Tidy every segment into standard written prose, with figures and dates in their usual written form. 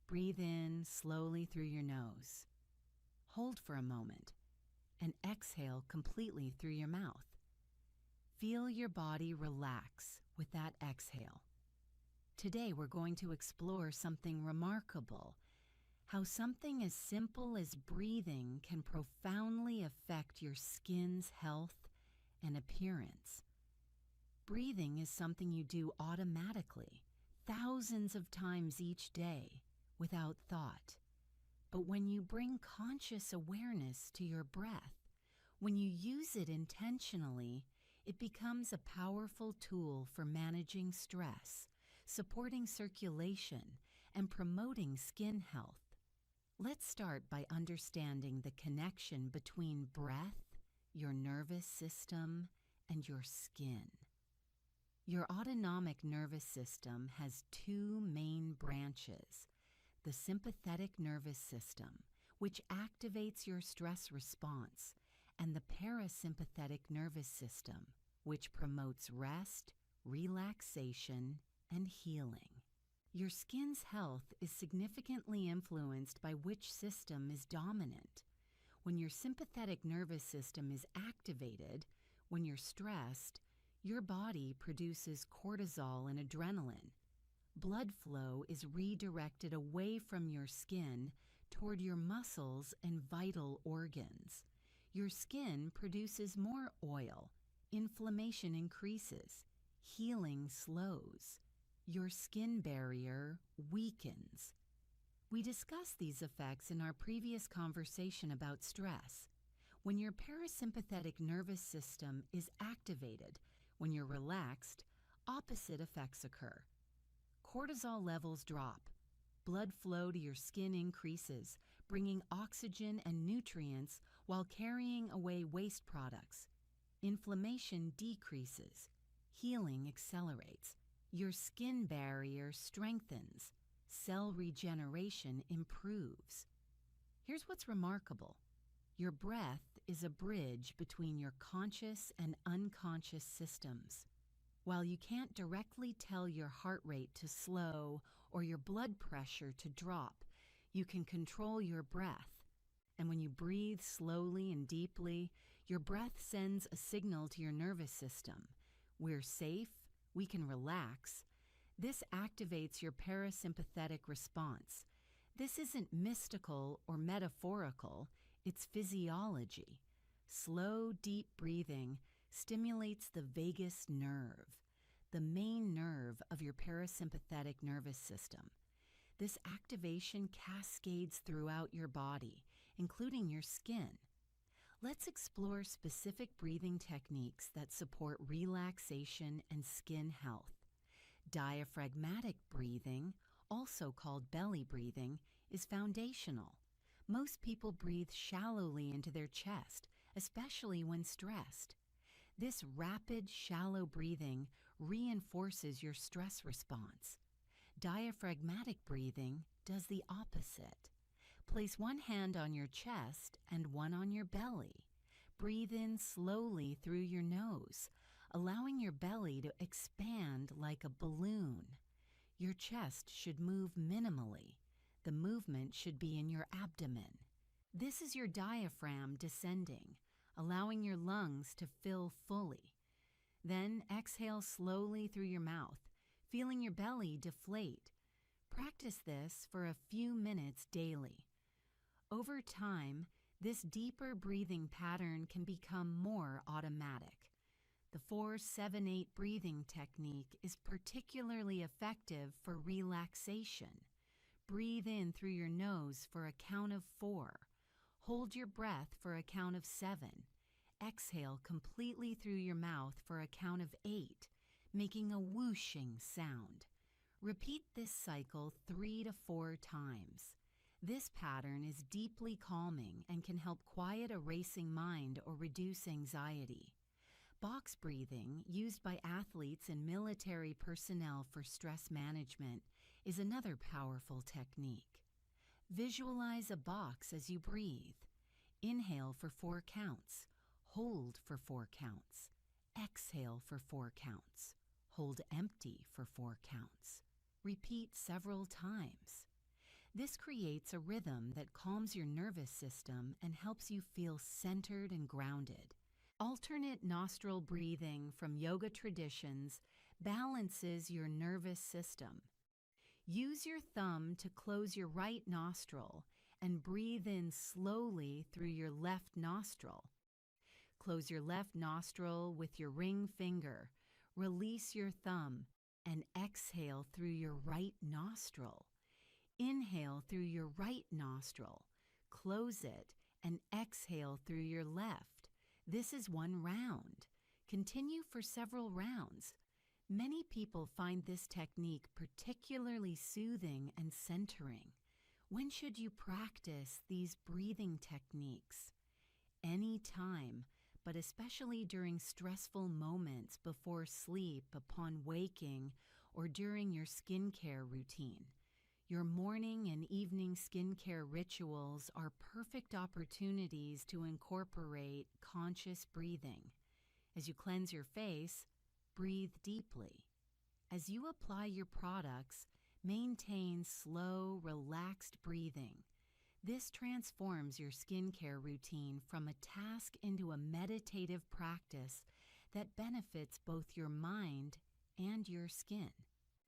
Breathe in slowly through your nose. Hold for a moment and exhale completely through your mouth. Feel your body relax with that exhale. Today we're going to explore something remarkable, how something as simple as breathing can profoundly affect your skin's health and appearance. Breathing is something you do automatically, thousands of times each day, without thought. But when you bring conscious awareness to your breath, when you use it intentionally, it becomes a powerful tool for managing stress, supporting circulation, and promoting skin health. Let's start by understanding the connection between breath, your nervous system, and your skin. Your autonomic nervous system has two main branches: the sympathetic nervous system, which activates your stress response, and the parasympathetic nervous system, which promotes rest, relaxation, and healing. Your skin's health is significantly influenced by which system is dominant. When your sympathetic nervous system is activated, when you're stressed, your body produces cortisol and adrenaline. Blood flow is redirected away from your skin toward your muscles and vital organs. Your skin produces more oil, inflammation increases, healing slows. Your skin barrier weakens. We discussed these effects in our previous conversation about stress. When your parasympathetic nervous system is activated, when you're relaxed, opposite effects occur. Cortisol levels drop. Blood flow to your skin increases, bringing oxygen and nutrients while carrying away waste products. Inflammation decreases. Healing accelerates. Your skin barrier strengthens. Cell regeneration improves. Here's what's remarkable. Your breath is a bridge between your conscious and unconscious systems. While you can't directly tell your heart rate to slow or your blood pressure to drop, you can control your breath. And when you breathe slowly and deeply, your breath sends a signal to your nervous system. We're safe, we can relax. This activates your parasympathetic response. This isn't mystical or metaphorical, it's physiology. Slow, deep breathing stimulates the vagus nerve, the main nerve of your parasympathetic nervous system. This activation cascades throughout your body, including your skin. Let's explore specific breathing techniques that support relaxation and skin health. Diaphragmatic breathing, also called belly breathing, is foundational. Most people breathe shallowly into their chest, especially when stressed. This rapid, shallow breathing reinforces your stress response. Diaphragmatic breathing does the opposite. Place one hand on your chest and one on your belly. Breathe in slowly through your nose, allowing your belly to expand like a balloon. Your chest should move minimally. The movement should be in your abdomen. This is your diaphragm descending, allowing your lungs to fill fully. Then exhale slowly through your mouth, feeling your belly deflate. Practice this for a few minutes daily. Over time, this deeper breathing pattern can become more automatic. The 4-7-8 breathing technique is particularly effective for relaxation. Breathe in through your nose for a count of 4. Hold your breath for a count of 7. Exhale completely through your mouth for a count of 8, making a whooshing sound. Repeat this cycle 3 to 4 times. This pattern is deeply calming and can help quiet a racing mind or reduce anxiety. Box breathing, used by athletes and military personnel for stress management, is another powerful technique. Visualize a box as you breathe. Inhale for 4 counts. Hold for 4 counts. Exhale for 4 counts. Hold empty for 4 counts. Repeat several times. This creates a rhythm that calms your nervous system and helps you feel centered and grounded. Alternate nostril breathing from yoga traditions balances your nervous system. Use your thumb to close your right nostril and breathe in slowly through your left nostril. Close your left nostril with your ring finger. Release your thumb and exhale through your right nostril. Inhale through your right nostril. Close it and exhale through your left. This is one round. Continue for several rounds. Many people find this technique particularly soothing and centering. When should you practice these breathing techniques? Any time, but especially during stressful moments before sleep, upon waking, or during your skincare routine. Your morning and evening skincare rituals are perfect opportunities to incorporate conscious breathing. As you cleanse your face, breathe deeply. As you apply your products, maintain slow, relaxed breathing. This transforms your skincare routine from a task into a meditative practice that benefits both your mind and your skin.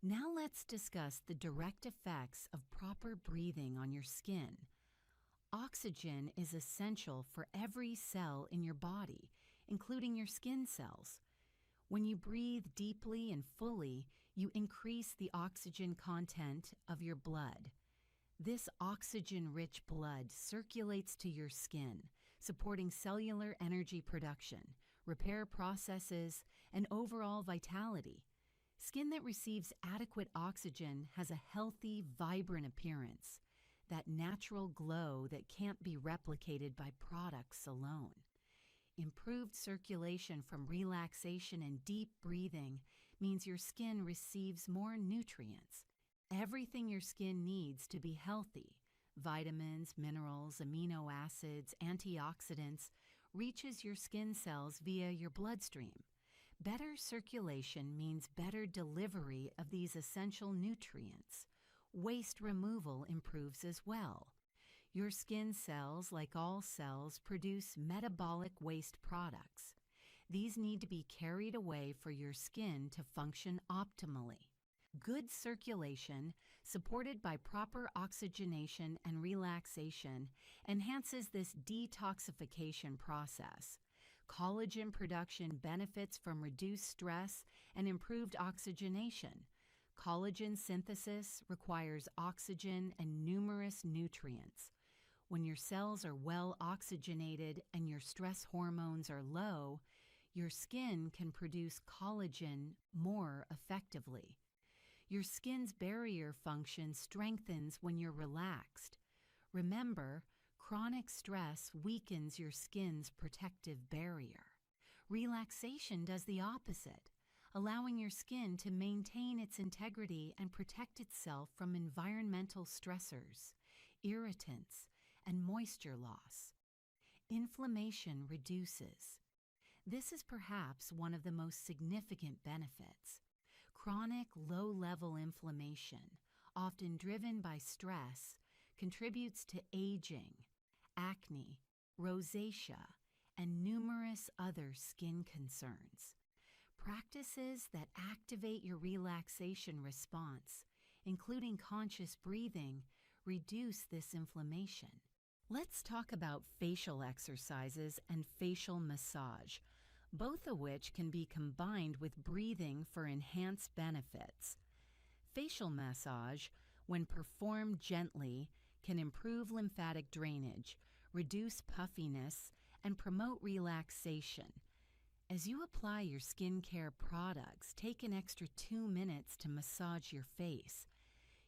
Now let's discuss the direct effects of proper breathing on your skin. Oxygen is essential for every cell in your body, including your skin cells. When you breathe deeply and fully, you increase the oxygen content of your blood. This oxygen-rich blood circulates to your skin, supporting cellular energy production, repair processes, and overall vitality. Skin that receives adequate oxygen has a healthy, vibrant appearance, that natural glow that can't be replicated by products alone. Improved circulation from relaxation and deep breathing means your skin receives more nutrients. Everything your skin needs to be healthy, vitamins, minerals, amino acids, antioxidants, reaches your skin cells via your bloodstream. Better circulation means better delivery of these essential nutrients. Waste removal improves as well. Your skin cells, like all cells, produce metabolic waste products. These need to be carried away for your skin to function optimally. Good circulation, supported by proper oxygenation and relaxation, enhances this detoxification process. Collagen production benefits from reduced stress and improved oxygenation. Collagen synthesis requires oxygen and numerous nutrients. When your cells are well oxygenated and your stress hormones are low, your skin can produce collagen more effectively. Your skin's barrier function strengthens when you're relaxed. Remember, chronic stress weakens your skin's protective barrier. Relaxation does the opposite, allowing your skin to maintain its integrity and protect itself from environmental stressors, irritants, and moisture loss. Inflammation reduces. This is perhaps one of the most significant benefits. Chronic low-level inflammation, often driven by stress, contributes to aging, acne, rosacea, and numerous other skin concerns. Practices that activate your relaxation response, including conscious breathing, reduce this inflammation. Let's talk about facial exercises and facial massage, both of which can be combined with breathing for enhanced benefits. Facial massage, when performed gently, can improve lymphatic drainage, reduce puffiness, and promote relaxation. As you apply your skincare products, take an extra 2 minutes to massage your face.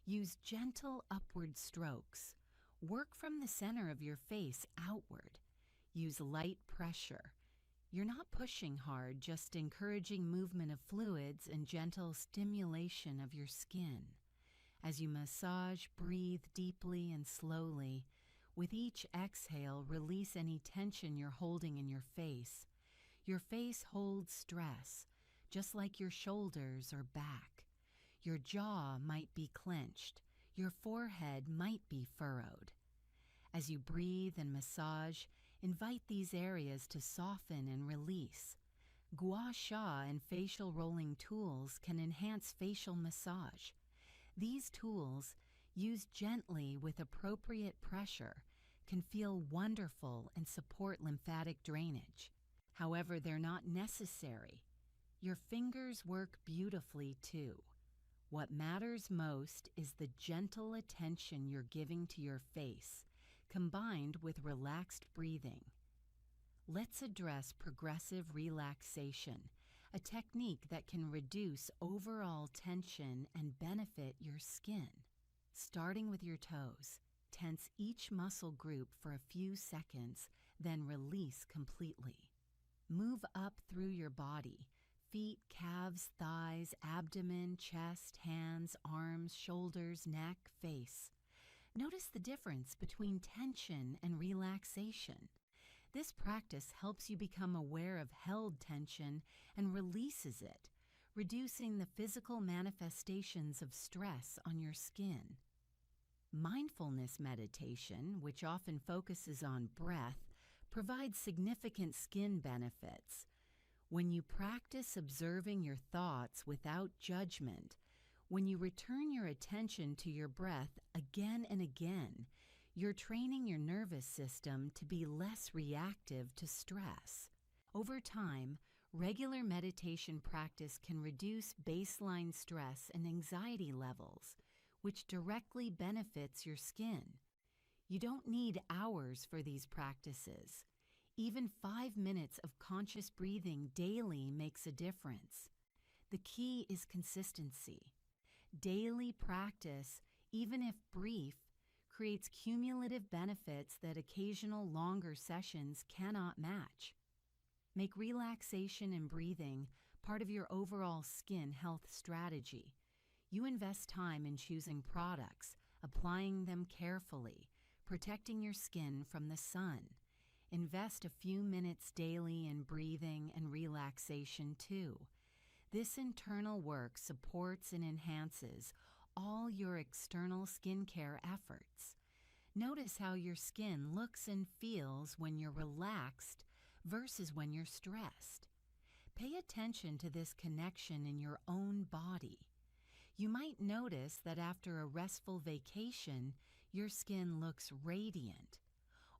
Use gentle upward strokes. Work from the center of your face outward. Use light pressure. You're not pushing hard, just encouraging movement of fluids and gentle stimulation of your skin. As you massage, breathe deeply and slowly. With each exhale, release any tension you're holding in your face. Your face holds stress, just like your shoulders or back. Your jaw might be clenched. Your forehead might be furrowed. As you breathe and massage, invite these areas to soften and release. Gua Sha and facial rolling tools can enhance facial massage. These tools, used gently with appropriate pressure, can feel wonderful and support lymphatic drainage. However, they're not necessary. Your fingers work beautifully too. What matters most is the gentle attention you're giving to your face, combined with relaxed breathing. Let's address progressive relaxation, a technique that can reduce overall tension and benefit your skin. Starting with your toes, tense each muscle group for a few seconds, then release completely. Move up through your body, feet, calves, thighs, abdomen, chest, hands, arms, shoulders, neck, face. Notice the difference between tension and relaxation. This practice helps you become aware of held tension and releases it, reducing the physical manifestations of stress on your skin. Mindfulness meditation, which often focuses on breath, provides significant skin benefits. When you practice observing your thoughts without judgment, when you return your attention to your breath again and again, you're training your nervous system to be less reactive to stress. Over time, regular meditation practice can reduce baseline stress and anxiety levels, which directly benefits your skin. You don't need hours for these practices. Even 5 minutes of conscious breathing daily makes a difference. The key is consistency. Daily practice, even if brief, creates cumulative benefits that occasional longer sessions cannot match. Make relaxation and breathing part of your overall skin health strategy. You invest time in choosing products, applying them carefully, protecting your skin from the sun. Invest a few minutes daily in breathing and relaxation too. This internal work supports and enhances all your external skincare efforts. Notice how your skin looks and feels when you're relaxed versus when you're stressed. Pay attention to this connection in your own body. You might notice that after a restful vacation, your skin looks radiant,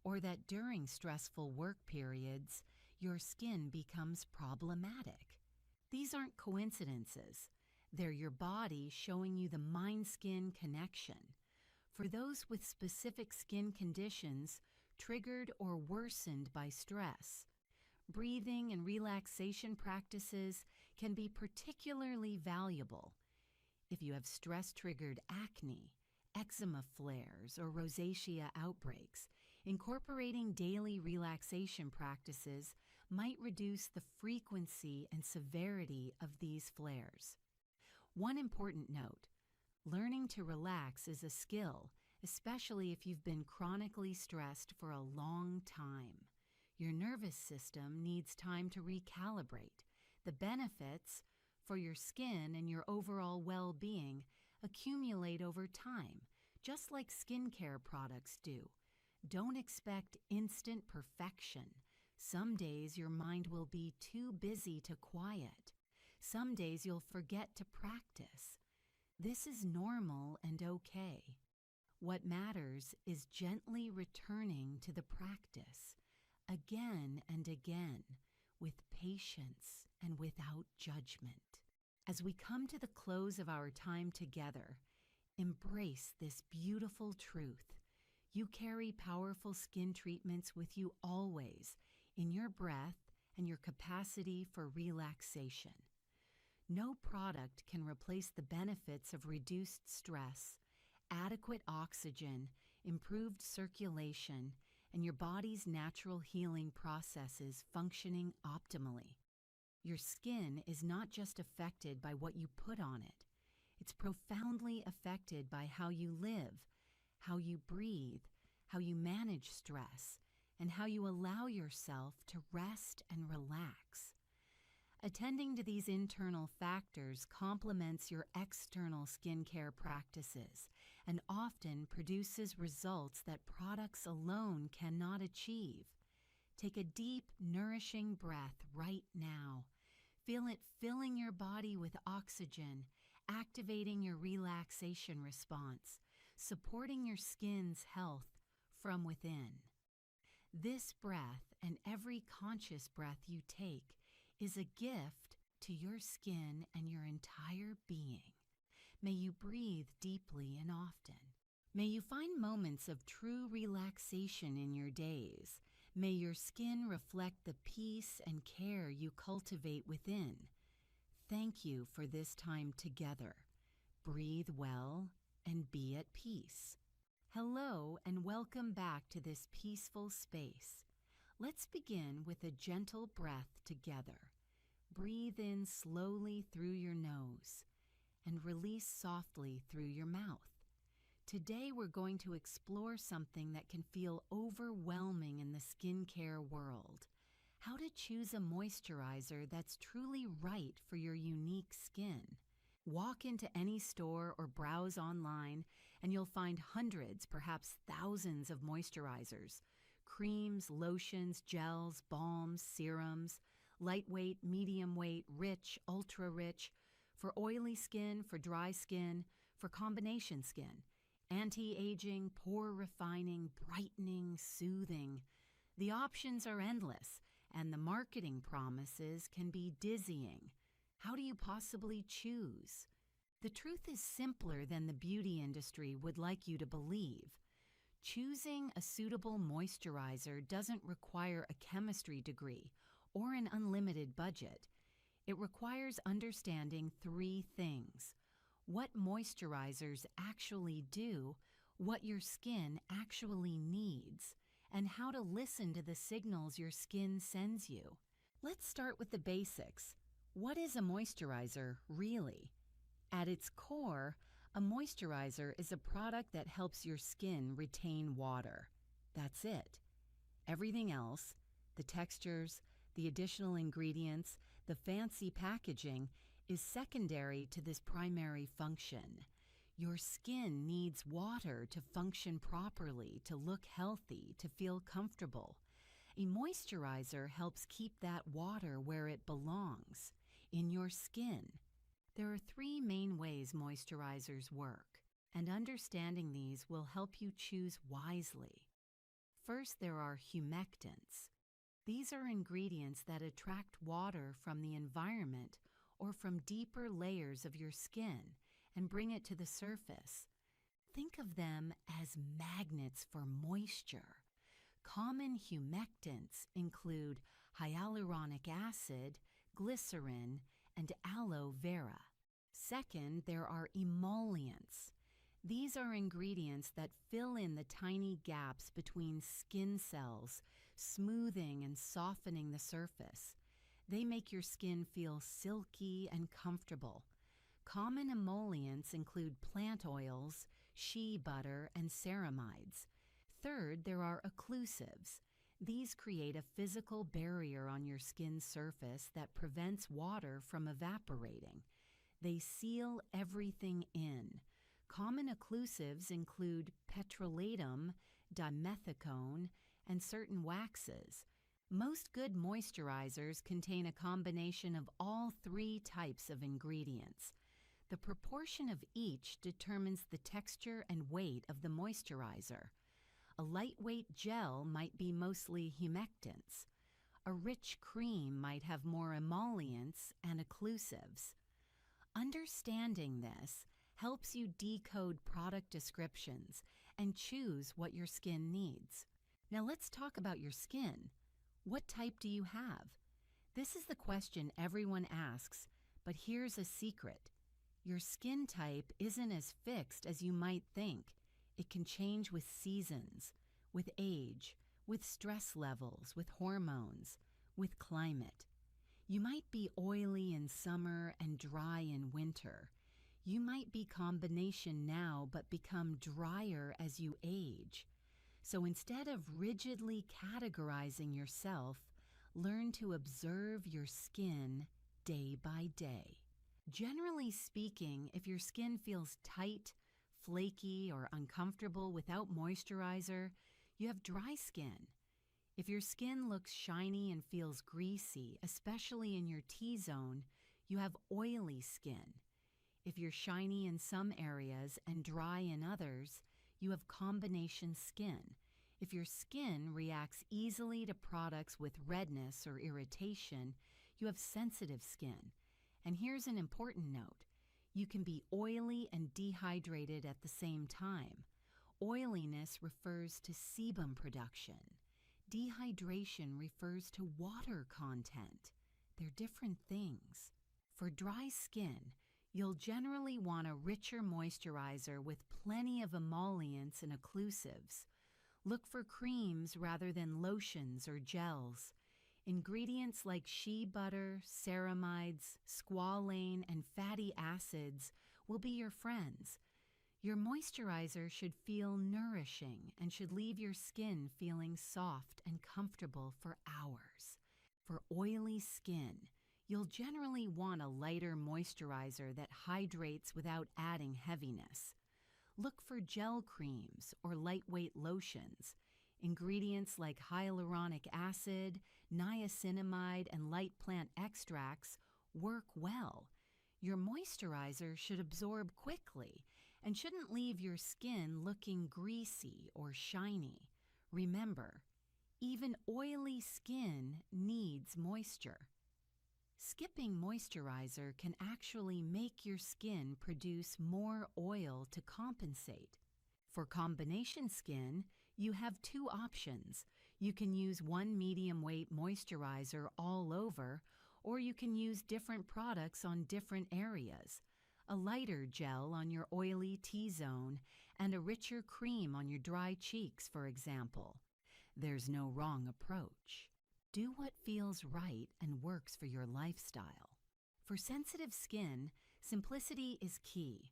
or that during stressful work periods, your skin becomes problematic. These aren't coincidences. They're your body showing you the mind-skin connection. For those with specific skin conditions triggered or worsened by stress, breathing and relaxation practices can be particularly valuable. If you have stress-triggered acne, eczema flares, or rosacea outbreaks, incorporating daily relaxation practices might reduce the frequency and severity of these flares. One important note: learning to relax is a skill, especially if you've been chronically stressed for a long time. Your nervous system needs time to recalibrate. The benefits for your skin and your overall well-being accumulate over time, just like skincare products do. Don't expect instant perfection. Some days your mind will be too busy to quiet. Some days you'll forget to practice. This is normal and okay. What matters is gently returning to the practice, again and again, with patience and without judgment. As we come to the close of our time together, embrace this beautiful truth. You carry powerful skin treatments with you always, in your breath and your capacity for relaxation. No product can replace the benefits of reduced stress, adequate oxygen, improved circulation, and your body's natural healing processes functioning optimally. Your skin is not just affected by what you put on it. It's profoundly affected by how you live, how you breathe, how you manage stress, and how you allow yourself to rest and relax. Attending to these internal factors complements your external skincare practices and often produces results that products alone cannot achieve. Take a deep, nourishing breath right now. Feel it filling your body with oxygen, activating your relaxation response, supporting your skin's health from within. This breath and every conscious breath you take is a gift to your skin and your entire being. May you breathe deeply and often. May you find moments of true relaxation in your days. May your skin reflect the peace and care you cultivate within. Thank you for this time together. Breathe well and be at peace. Hello and welcome back to this peaceful space. Let's begin with a gentle breath together. Breathe in slowly through your nose and release softly through your mouth. Today we're going to explore something that can feel overwhelming in the skincare world. How to choose a moisturizer that's truly right for your unique skin. Walk into any store or browse online and you'll find hundreds, perhaps thousands of moisturizers. Creams, lotions, gels, balms, serums, lightweight, medium weight, rich, ultra rich, for oily skin, for dry skin, for combination skin, anti-aging, pore refining, brightening, soothing. The options are endless, and the marketing promises can be dizzying. How do you possibly choose? The truth is simpler than the beauty industry would like you to believe. Choosing a suitable moisturizer doesn't require a chemistry degree or an unlimited budget. It requires understanding three things: what moisturizers actually do, what your skin actually needs, and how to listen to the signals your skin sends you. Let's start with the basics. What is a moisturizer, really? At its core, a moisturizer is a product that helps your skin retain water. That's it. Everything else, the textures, the additional ingredients, the fancy packaging, is secondary to this primary function. Your skin needs water to function properly, to look healthy, to feel comfortable. A moisturizer helps keep that water where it belongs, in your skin. There are three main ways moisturizers work, and understanding these will help you choose wisely. First, there are humectants. These are ingredients that attract water from the environment or from deeper layers of your skin and bring it to the surface. Think of them as magnets for moisture. Common humectants include hyaluronic acid, glycerin, and aloe vera. Second, there are emollients. These are ingredients that fill in the tiny gaps between skin cells, smoothing and softening the surface. They make your skin feel silky and comfortable. Common emollients include plant oils, shea butter, and ceramides. Third, there are occlusives. These create a physical barrier on your skin's surface that prevents water from evaporating. They seal everything in. Common occlusives include petrolatum, dimethicone, and certain waxes. Most good moisturizers contain a combination of all three types of ingredients. The proportion of each determines the texture and weight of the moisturizer. A lightweight gel might be mostly humectants. A rich cream might have more emollients and occlusives. Understanding this helps you decode product descriptions and choose what your skin needs. Now let's talk about your skin. What type do you have? This is the question everyone asks, but here's a secret. Your skin type isn't as fixed as you might think. It can change with seasons, with age, with stress levels, with hormones, with climate. You might be oily in summer and dry in winter. You might be combination now but become drier as you age. So instead of rigidly categorizing yourself, learn to observe your skin day by day. Generally speaking, if your skin feels tight, flaky or uncomfortable without moisturizer, you have dry skin. If your skin looks shiny and feels greasy, especially in your T-zone, you have oily skin. If you're shiny in some areas and dry in others, you have combination skin. If your skin reacts easily to products with redness or irritation, you have sensitive skin. And here's an important note. You can be oily and dehydrated at the same time. Oiliness refers to sebum production. Dehydration refers to water content. They're different things. For dry skin, you'll generally want a richer moisturizer with plenty of emollients and occlusives. Look for creams rather than lotions or gels. Ingredients like shea butter, ceramides, squalane, and fatty acids will be your friends. Your moisturizer should feel nourishing and should leave your skin feeling soft and comfortable for hours. For oily skin, you'll generally want a lighter moisturizer that hydrates without adding heaviness. Look for gel creams or lightweight lotions. Ingredients like hyaluronic acid, niacinamide, and light plant extracts work well. Your moisturizer should absorb quickly and shouldn't leave your skin looking greasy or shiny. Remember, even oily skin needs moisture. Skipping moisturizer can actually make your skin produce more oil to compensate. For combination skin, you have two options. You can use one medium-weight moisturizer all over, or you can use different products on different areas. A lighter gel on your oily T-zone and a richer cream on your dry cheeks, for example. There's no wrong approach. Do what feels right and works for your lifestyle. For sensitive skin, simplicity is key.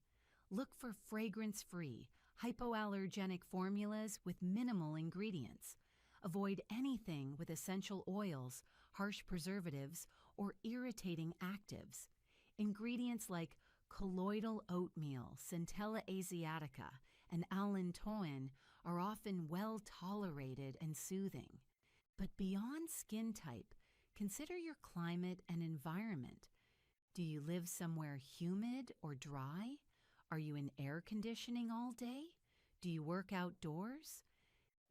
Look for fragrance-free, hypoallergenic formulas with minimal ingredients. Avoid anything with essential oils, harsh preservatives, or irritating actives. Ingredients like colloidal oatmeal, Centella asiatica, and allantoin are often well tolerated and soothing. But beyond skin type, consider your climate and environment. Do you live somewhere humid or dry? Are you in air conditioning all day? Do you work outdoors?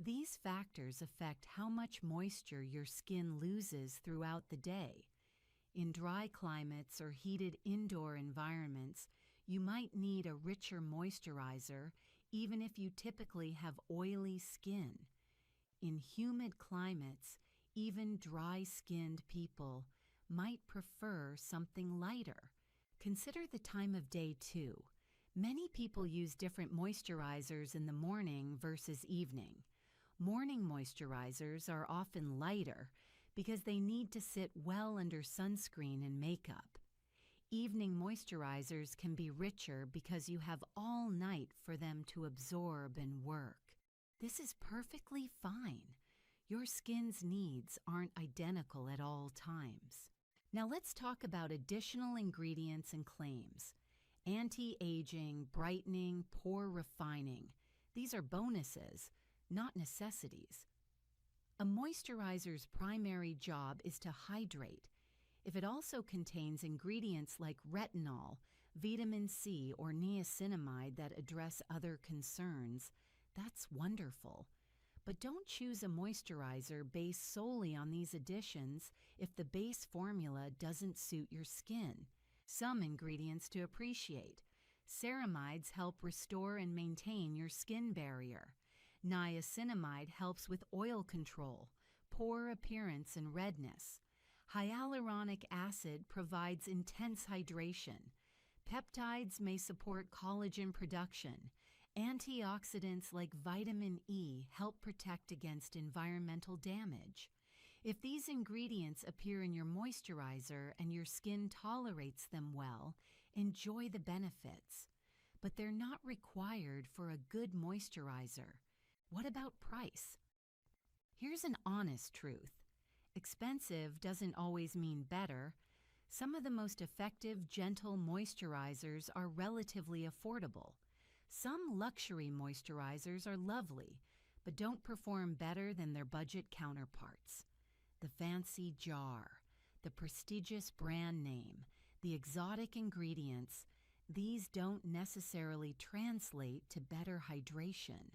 These factors affect how much moisture your skin loses throughout the day. In dry climates or heated indoor environments, you might need a richer moisturizer even if you typically have oily skin. In humid climates, even dry-skinned people might prefer something lighter. Consider the time of day too. Many people use different moisturizers in the morning versus evening. Morning moisturizers are often lighter because they need to sit well under sunscreen and makeup. Evening moisturizers can be richer because you have all night for them to absorb and work. This is perfectly fine. Your skin's needs aren't identical at all times. Now let's talk about additional ingredients and claims. Anti-aging, brightening, pore refining. These are bonuses, not necessities. A moisturizer's primary job is to hydrate. If it also contains ingredients like retinol, vitamin C, or niacinamide that address other concerns, that's wonderful. But don't choose a moisturizer based solely on these additions if the base formula doesn't suit your skin. Some ingredients to appreciate. Ceramides help restore and maintain your skin barrier. Niacinamide helps with oil control, pore appearance, and redness. Hyaluronic acid provides intense hydration. Peptides may support collagen production. Antioxidants like vitamin E help protect against environmental damage. If these ingredients appear in your moisturizer and your skin tolerates them well, enjoy the benefits. But they're not required for a good moisturizer. What about price? Here's an honest truth. Expensive doesn't always mean better. Some of the most effective, gentle moisturizers are relatively affordable. Some luxury moisturizers are lovely, but don't perform better than their budget counterparts. The fancy jar, the prestigious brand name, the exotic ingredients, these don't necessarily translate to better hydration.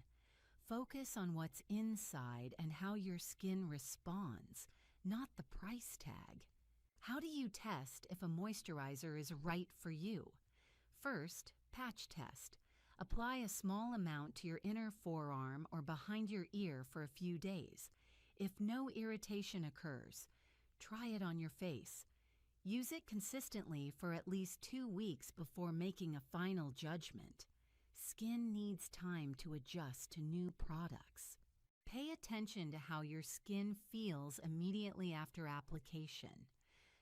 Focus on what's inside and how your skin responds, not the price tag. How do you test if a moisturizer is right for you? First, patch test. Apply a small amount to your inner forearm or behind your ear for a few days. If no irritation occurs, try it on your face. Use it consistently for at least 2 weeks before making a final judgment. Skin needs time to adjust to new products. Pay attention to how your skin feels immediately after application.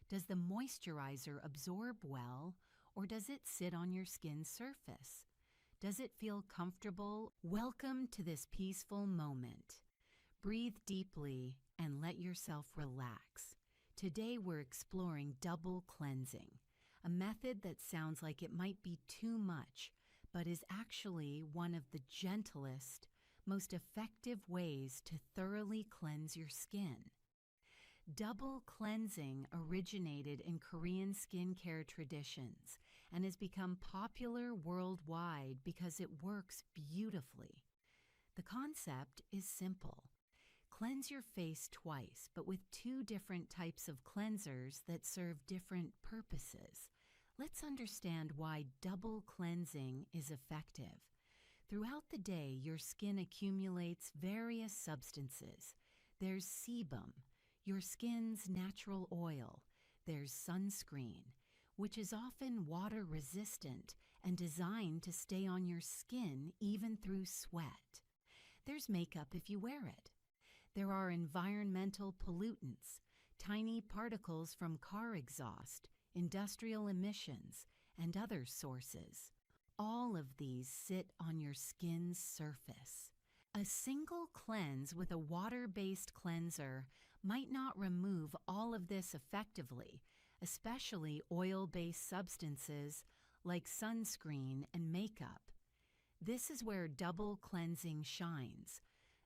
Does the moisturizer absorb well, or does it sit on your skin's surface? Does it feel comfortable? Welcome to this peaceful moment. Breathe deeply and let yourself relax. Today we're exploring double cleansing, a method that sounds like it might be too much, but is actually one of the gentlest, most effective ways to thoroughly cleanse your skin. Double cleansing originated in Korean skincare traditions and has become popular worldwide because it works beautifully. The concept is simple. Cleanse your face twice, but with 2 different types of cleansers that serve different purposes. Let's understand why double cleansing is effective. Throughout the day, your skin accumulates various substances. There's sebum, your skin's natural oil. There's sunscreen, which is often water-resistant and designed to stay on your skin even through sweat. There's makeup if you wear it. There are environmental pollutants, tiny particles from car exhaust, industrial emissions, and other sources. All of these sit on your skin's surface. A single cleanse with a water-based cleanser might not remove all of this effectively, especially oil-based substances like sunscreen and makeup. This is where double cleansing shines.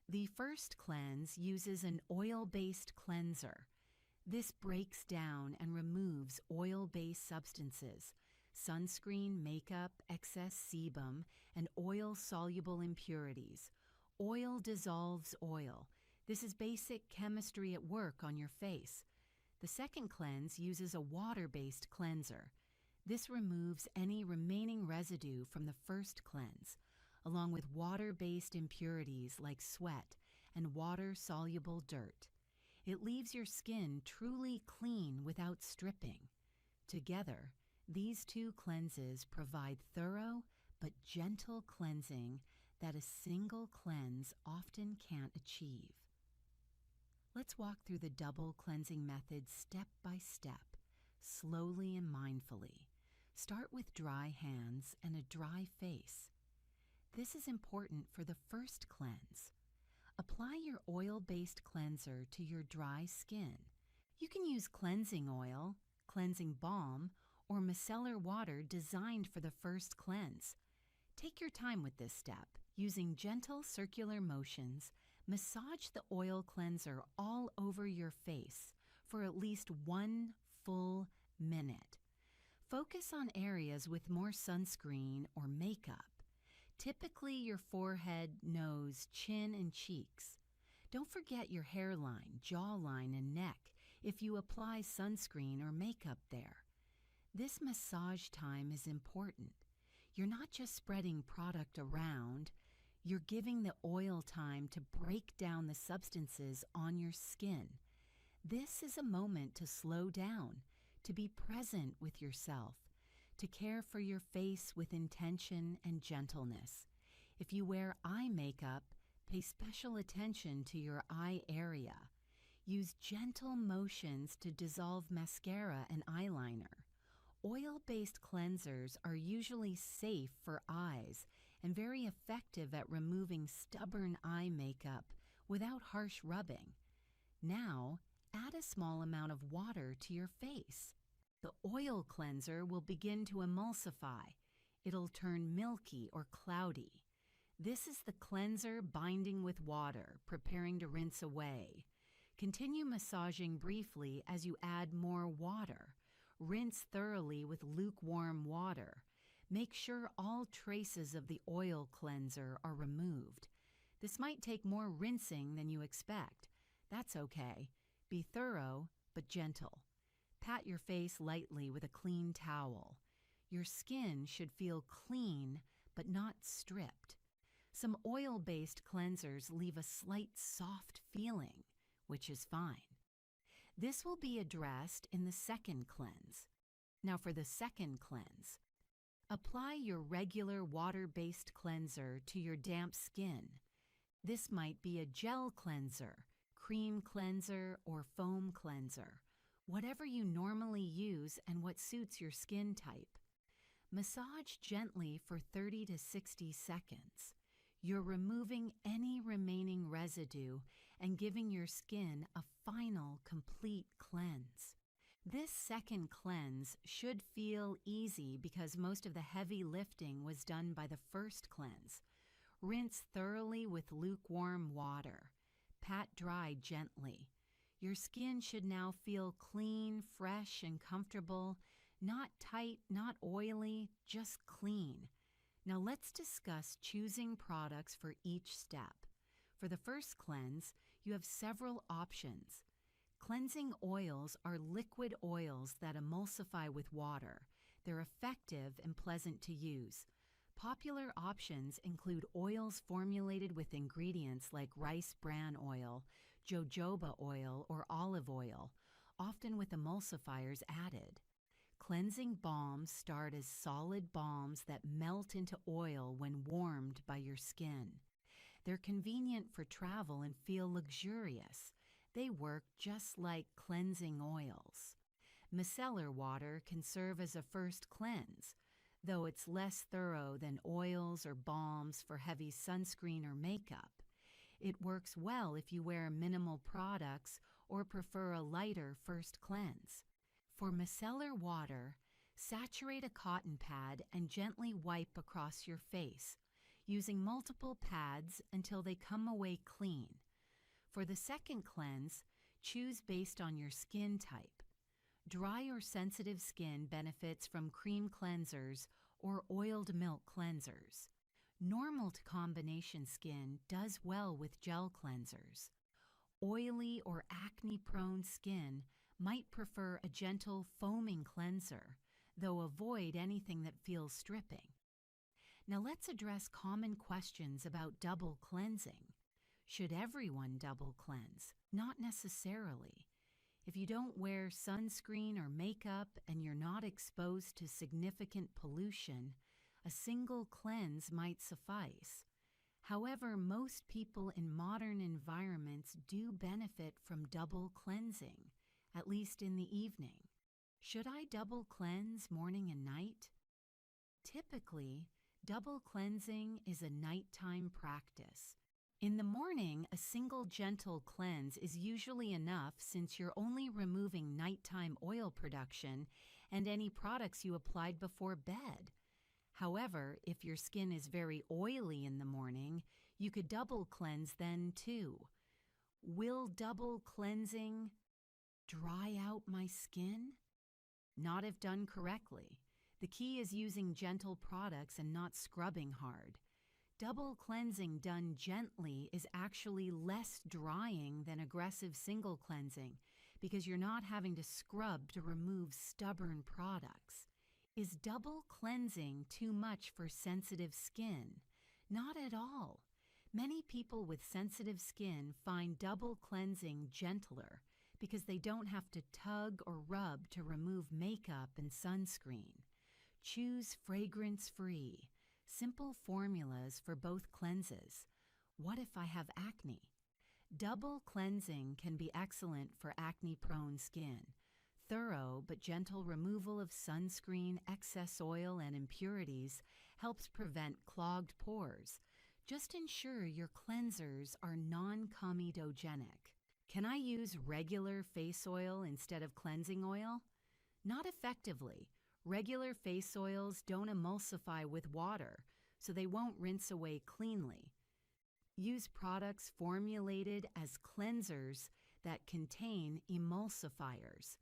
The first cleanse uses an oil-based cleanser. This breaks down and removes oil-based substances, sunscreen, makeup, excess sebum, and oil-soluble impurities. Oil dissolves oil. This is basic chemistry at work on your face. The second cleanse uses a water-based cleanser. This removes any remaining residue from the first cleanse, along with water-based impurities like sweat and water-soluble dirt. It leaves your skin truly clean without stripping. Together, these 2 cleanses provide thorough but gentle cleansing that a single cleanse often can't achieve. Let's walk through the double cleansing method step by step, slowly and mindfully. Start with dry hands and a dry face. This is important for the first cleanse. Apply your oil-based cleanser to your dry skin. You can use cleansing oil, cleansing balm, or micellar water designed for the first cleanse. Take your time with this step. Using gentle circular motions, massage the oil cleanser all over your face for at least 1 full minute. Focus on areas with more sunscreen or makeup. Typically your forehead, nose, chin, and cheeks. Don't forget your hairline, jawline, and neck if you apply sunscreen or makeup there. This massage time is important. You're not just spreading product around, you're giving the oil time to break down the substances on your skin. This is a moment to slow down, to be present with yourself, to care for your face with intention and gentleness. If you wear eye makeup, pay special attention to your eye area. Use gentle motions to dissolve mascara and eyeliner. Oil-based cleansers are usually safe for eyes and very effective at removing stubborn eye makeup without harsh rubbing. Now, add a small amount of water to your face. The oil cleanser will begin to emulsify. it'll turn milky or cloudy. This is the cleanser binding with water, preparing to rinse away. Continue massaging briefly as you add more water. Rinse thoroughly with lukewarm water. Make sure all traces of the oil cleanser are removed. This might take more rinsing than you expect. That's okay. Be thorough but gentle. Pat your face lightly with a clean towel. Your skin should feel clean but not stripped. Some oil-based cleansers leave a slight soft feeling, which is fine. This will be addressed in the second cleanse. Now for the second cleanse, apply your regular water-based cleanser to your damp skin. This might be a gel cleanser, cream cleanser, or foam cleanser, whatever you normally use and what suits your skin type. Massage gently for 30 to 60 seconds. You're removing any remaining residue and giving your skin a final, complete cleanse. This second cleanse should feel easy because most of the heavy lifting was done by the first cleanse. Rinse thoroughly with lukewarm water. Pat dry gently. Your skin should now feel clean, fresh, and comfortable. Not tight, not oily, just clean. Now let's discuss choosing products for each step. For the first cleanse, you have several options. Cleansing oils are liquid oils that emulsify with water. They're effective and pleasant to use. Popular options include oils formulated with ingredients like rice bran oil, jojoba oil, or olive oil, often with emulsifiers added. Cleansing balms start as solid balms that melt into oil when warmed by your skin. They're convenient for travel and feel luxurious. They work just like cleansing oils. Micellar water can serve as a first cleanse, though it's less thorough than oils or balms for heavy sunscreen or makeup. It works well if you wear minimal products or prefer a lighter first cleanse. For micellar water, saturate a cotton pad and gently wipe across your face, using multiple pads until they come away clean. For the second cleanse, choose based on your skin type. Dry or sensitive skin benefits from cream cleansers or oiled milk cleansers. Normal to combination skin does well with gel cleansers. Oily or acne-prone skin might prefer a gentle foaming cleanser, though avoid anything that feels stripping. Now let's address common questions about double cleansing. Should everyone double cleanse? Not necessarily. If you don't wear sunscreen or makeup and you're not exposed to significant pollution, a single cleanse might suffice. However, most people in modern environments do benefit from double cleansing, at least in the evening. Should I double cleanse morning and night? Typically, double cleansing is a nighttime practice. In the morning, a single gentle cleanse is usually enough since you're only removing nighttime oil production and any products you applied before bed. However, if your skin is very oily in the morning, you could double cleanse then too. Will double cleansing dry out my skin? Not if done correctly. The key is using gentle products and not scrubbing hard. Double cleansing done gently is actually less drying than aggressive single cleansing because you're not having to scrub to remove stubborn products. Is double cleansing too much for sensitive skin? Not at all. Many people with sensitive skin find double cleansing gentler because they don't have to tug or rub to remove makeup and sunscreen. Choose fragrance-free, simple formulas for both cleanses. What if I have acne? Double cleansing can be excellent for acne-prone skin. Thorough but gentle removal of sunscreen, excess oil, and impurities helps prevent clogged pores. Just ensure your cleansers are non-comedogenic. Can I use regular face oil instead of cleansing oil? Not effectively. Regular face oils don't emulsify with water, so they won't rinse away cleanly. Use products formulated as cleansers that contain emulsifiers.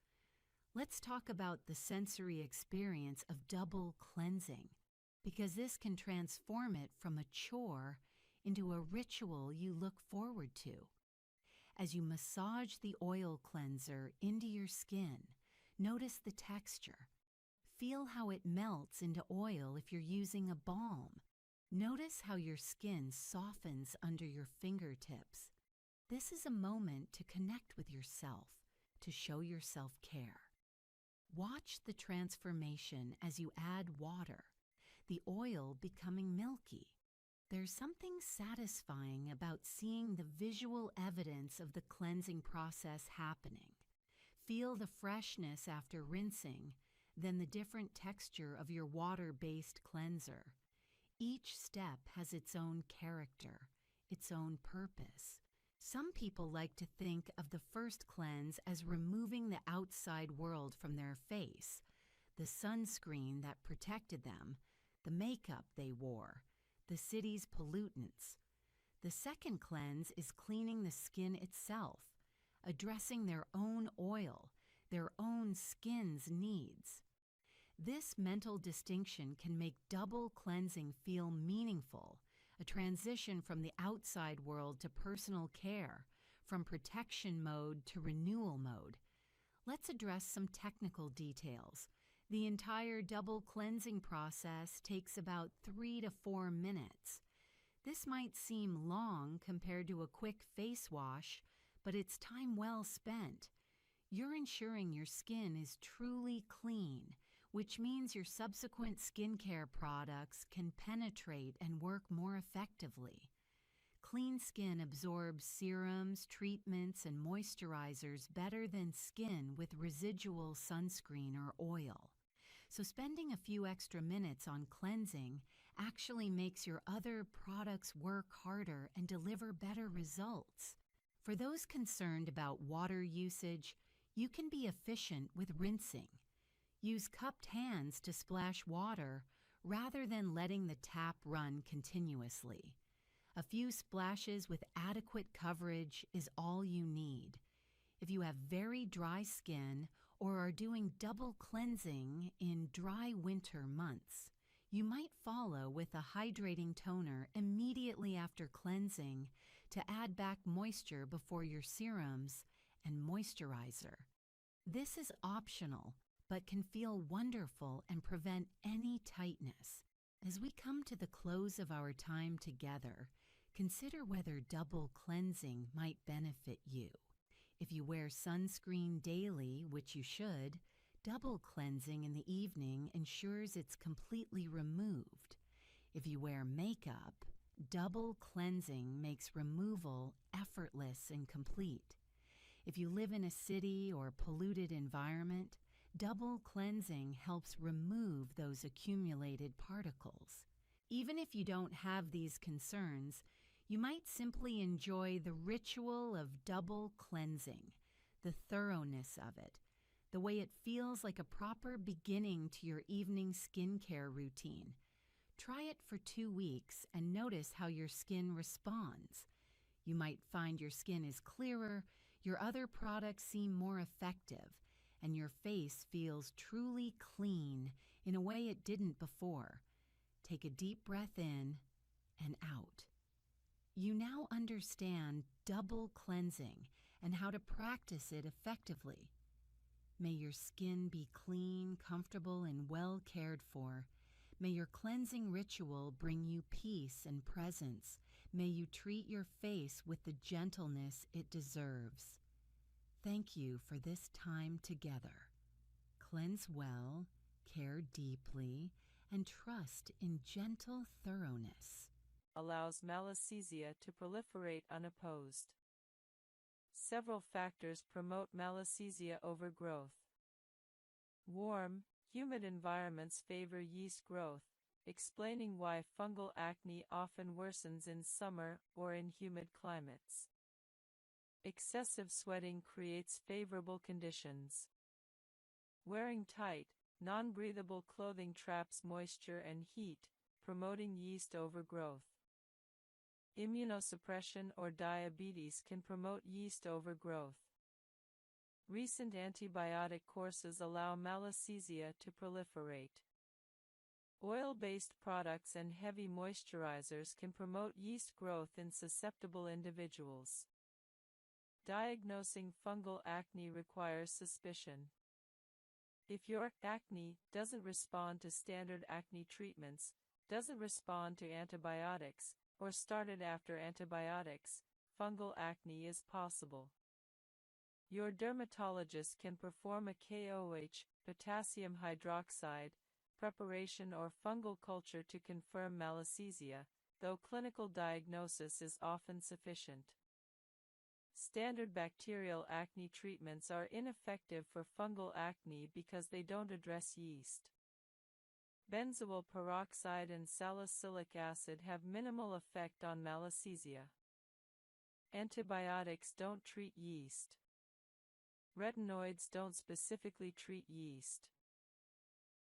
Let's talk about the sensory experience of double cleansing, because this can transform it from a chore into a ritual you look forward to. As you massage the oil cleanser into your skin, notice the texture. Feel how it melts into oil if you're using a balm. Notice how your skin softens under your fingertips. This is a moment to connect with yourself, to show yourself care. Watch the transformation as you add water, the oil becoming milky. There's something satisfying about seeing the visual evidence of the cleansing process happening. Feel the freshness after rinsing, then the different texture of your water-based cleanser. Each step has its own character, its own purpose. Some people like to think of the first cleanse as removing the outside world from their face, the sunscreen that protected them, the makeup they wore, the city's pollutants. The second cleanse is cleaning the skin itself, addressing their own oil, their own skin's needs. This mental distinction can make double cleansing feel meaningful, a transition from the outside world to personal care, from protection mode to renewal mode. Let's address some technical details. The entire double cleansing process takes about 3 to 4 minutes. This might seem long compared to a quick face wash, but it's time well spent. You're ensuring your skin is truly clean, which means your subsequent skincare products can penetrate and work more effectively. Clean skin absorbs serums, treatments, and moisturizers better than skin with residual sunscreen or oil. So spending a few extra minutes on cleansing actually makes your other products work harder and deliver better results. For those concerned about water usage, you can be efficient with rinsing. Use cupped hands to splash water rather than letting the tap run continuously. A few splashes with adequate coverage is all you need. If you have very dry skin or are doing double cleansing in dry winter months, you might follow with a hydrating toner immediately after cleansing to add back moisture before your serums and moisturizer. This is optional, but can feel wonderful and prevent any tightness. As we come to the close of our time together, consider whether double cleansing might benefit you. If you wear sunscreen daily, which you should, double cleansing in the evening ensures it's completely removed. If you wear makeup, double cleansing makes removal effortless and complete. If you live in a city or polluted environment, double cleansing helps remove those accumulated particles. Even if you don't have these concerns, you might simply enjoy the ritual of double cleansing, the thoroughness of it, the way it feels like a proper beginning to your evening skincare routine. Try it for 2 weeks and notice how your skin responds. You might find your skin is clearer, your other products seem more effective, and your face feels truly clean in a way it didn't before. Take a deep breath in and out. You now understand double cleansing and how to practice it effectively. May your skin be clean, comfortable, and well cared for. May your cleansing ritual bring you peace and presence. May you treat your face with the gentleness it deserves. Thank you for this time together. Cleanse well, care deeply, and trust in gentle thoroughness. Allows malassezia to proliferate unopposed. Several factors promote malassezia overgrowth. Warm, humid environments favor yeast growth, explaining why fungal acne often worsens in summer or in humid climates. Excessive sweating creates favorable conditions. Wearing tight, Non-breathable clothing traps moisture and heat, promoting yeast overgrowth. Immunosuppression or diabetes can promote yeast overgrowth. Recent antibiotic courses allow malassezia to proliferate. Oil-based products and heavy moisturizers can promote yeast growth in susceptible individuals. Diagnosing fungal acne requires suspicion. If your acne doesn't respond to standard acne treatments, doesn't respond to antibiotics, or started after antibiotics, fungal acne is possible. Your dermatologist can perform a KOH, potassium hydroxide, preparation or fungal culture to confirm malassezia, though clinical diagnosis is often sufficient. Standard bacterial acne treatments are ineffective for fungal acne because they don't address yeast. Benzoyl peroxide and salicylic acid have minimal effect on malassezia. Antibiotics don't treat yeast. Retinoids don't specifically treat yeast.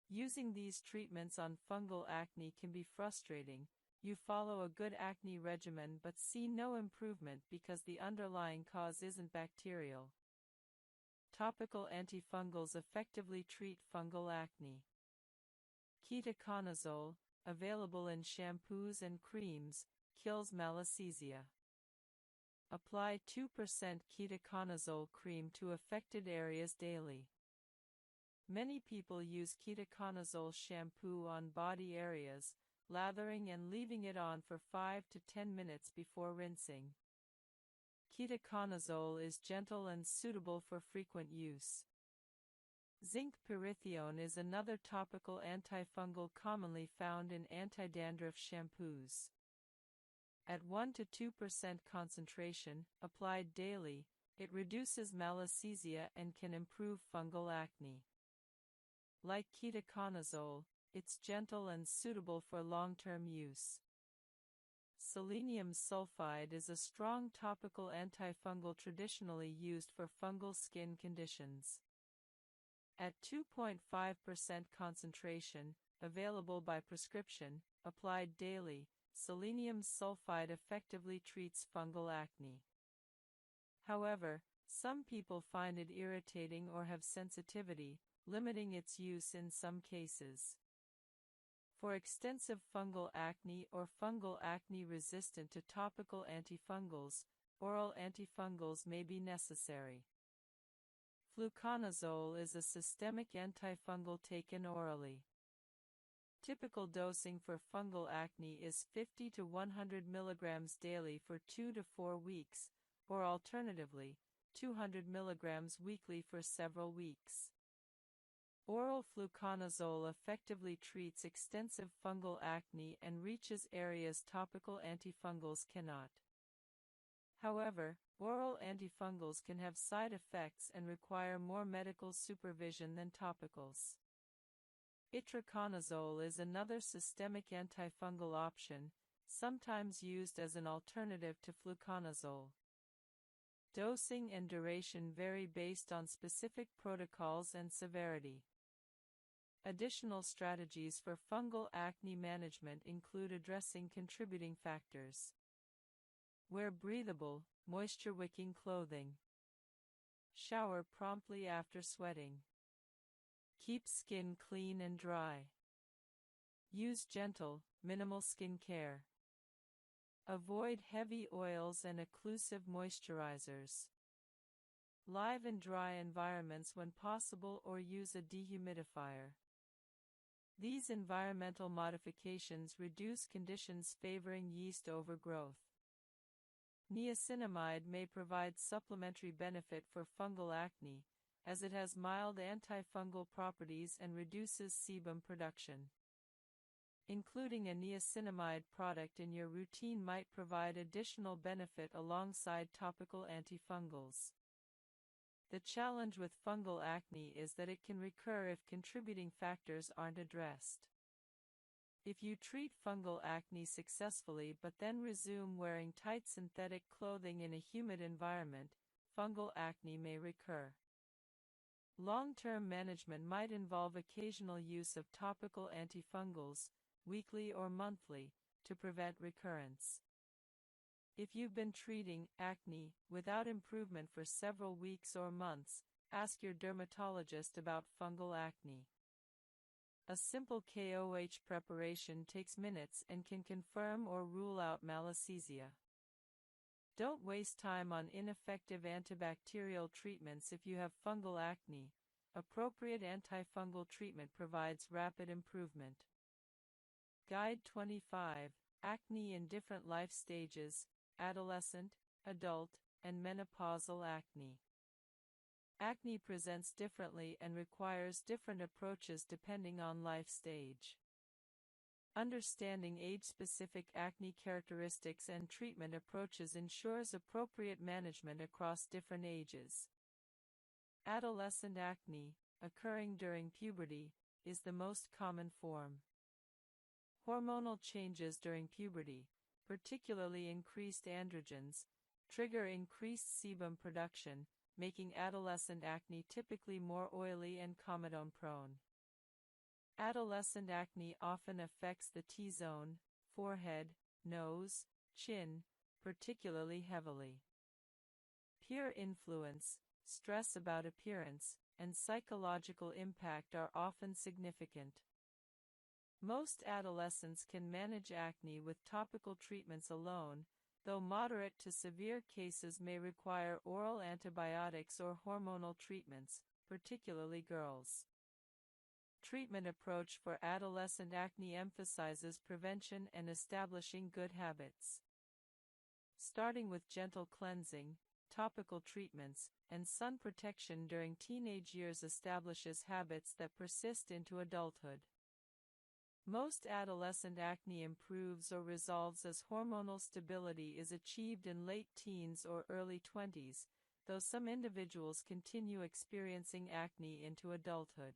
Using these treatments on fungal acne can be frustrating. You follow a good acne regimen but see no improvement because the underlying cause isn't bacterial. Topical antifungals effectively treat fungal acne. Ketoconazole, available in shampoos and creams, kills malassezia. Apply 2% ketoconazole cream to affected areas daily. Many people use ketoconazole shampoo on body areas, lathering and leaving it on for 5 to 10 minutes before rinsing. Ketoconazole is gentle and suitable for frequent use. Zinc pyrithione is another topical antifungal commonly found in anti-dandruff shampoos. At 1 to 2% concentration, applied daily, it reduces malassezia and can improve fungal acne. Like ketoconazole, it's gentle and suitable for long-term use. Selenium sulfide is a strong topical antifungal traditionally used for fungal skin conditions. At 2.5% concentration, available by prescription, applied daily, selenium sulfide effectively treats fungal acne. However, some people find it irritating or have sensitivity, limiting its use in some cases. For extensive fungal acne or fungal acne resistant to topical antifungals, oral antifungals may be necessary. Fluconazole is a systemic antifungal taken orally. Typical dosing for fungal acne is 50 to 100 mg daily for 2 to 4 weeks, or alternatively, 200 mg weekly for several weeks. Oral fluconazole effectively treats extensive fungal acne and reaches areas topical antifungals cannot. However, oral antifungals can have side effects and require more medical supervision than topicals. Itraconazole is another systemic antifungal option, sometimes used as an alternative to fluconazole. Dosing and duration vary based on specific protocols and severity. Additional strategies for fungal acne management include addressing contributing factors. Wear breathable, moisture-wicking clothing. Shower promptly after sweating. Keep skin clean and dry. Use gentle, minimal skin care. Avoid heavy oils and occlusive moisturizers. Live and dry environments when possible or use a dehumidifier. These environmental modifications reduce conditions favoring yeast overgrowth. Niacinamide may provide supplementary benefit for fungal acne, as it has mild antifungal properties and reduces sebum production. Including a niacinamide product in your routine might provide additional benefit alongside topical antifungals. The challenge with fungal acne is that it can recur if contributing factors aren't addressed. If you treat fungal acne successfully but then resume wearing tight synthetic clothing in a humid environment, fungal acne may recur. Long-term management might involve occasional use of topical antifungals, weekly or monthly, to prevent recurrence. If you've been treating acne without improvement for several weeks or months, ask your dermatologist about fungal acne. A simple KOH preparation takes minutes and can confirm or rule out 𝒔𝒊𝒏𝒈. Don't waste time on ineffective antibacterial treatments if you have fungal acne. Appropriate antifungal treatment provides rapid improvement. Guide 25. Acne in different life stages: adolescent, adult, and menopausal acne. Acne presents differently and requires different approaches depending on life stage. Understanding age-specific acne characteristics and treatment approaches ensures appropriate management across different ages. Adolescent acne, occurring during puberty, is the most common form. Hormonal changes during puberty, particularly increased androgens, trigger increased sebum production, making adolescent acne typically more oily and comedone-prone. Adolescent acne often affects the T-zone, forehead, nose, chin, particularly heavily. Peer influence, stress about appearance, and psychological impact are often significant. Most adolescents can manage acne with topical treatments alone, though moderate to severe cases may require oral antibiotics or hormonal treatments, particularly girls. Treatment approach for adolescent acne emphasizes prevention and establishing good habits. Starting with gentle cleansing, topical treatments, and sun protection during teenage years establishes habits that persist into adulthood. Most adolescent acne improves or resolves as hormonal stability is achieved in late teens or early 20s, though some individuals continue experiencing acne into adulthood.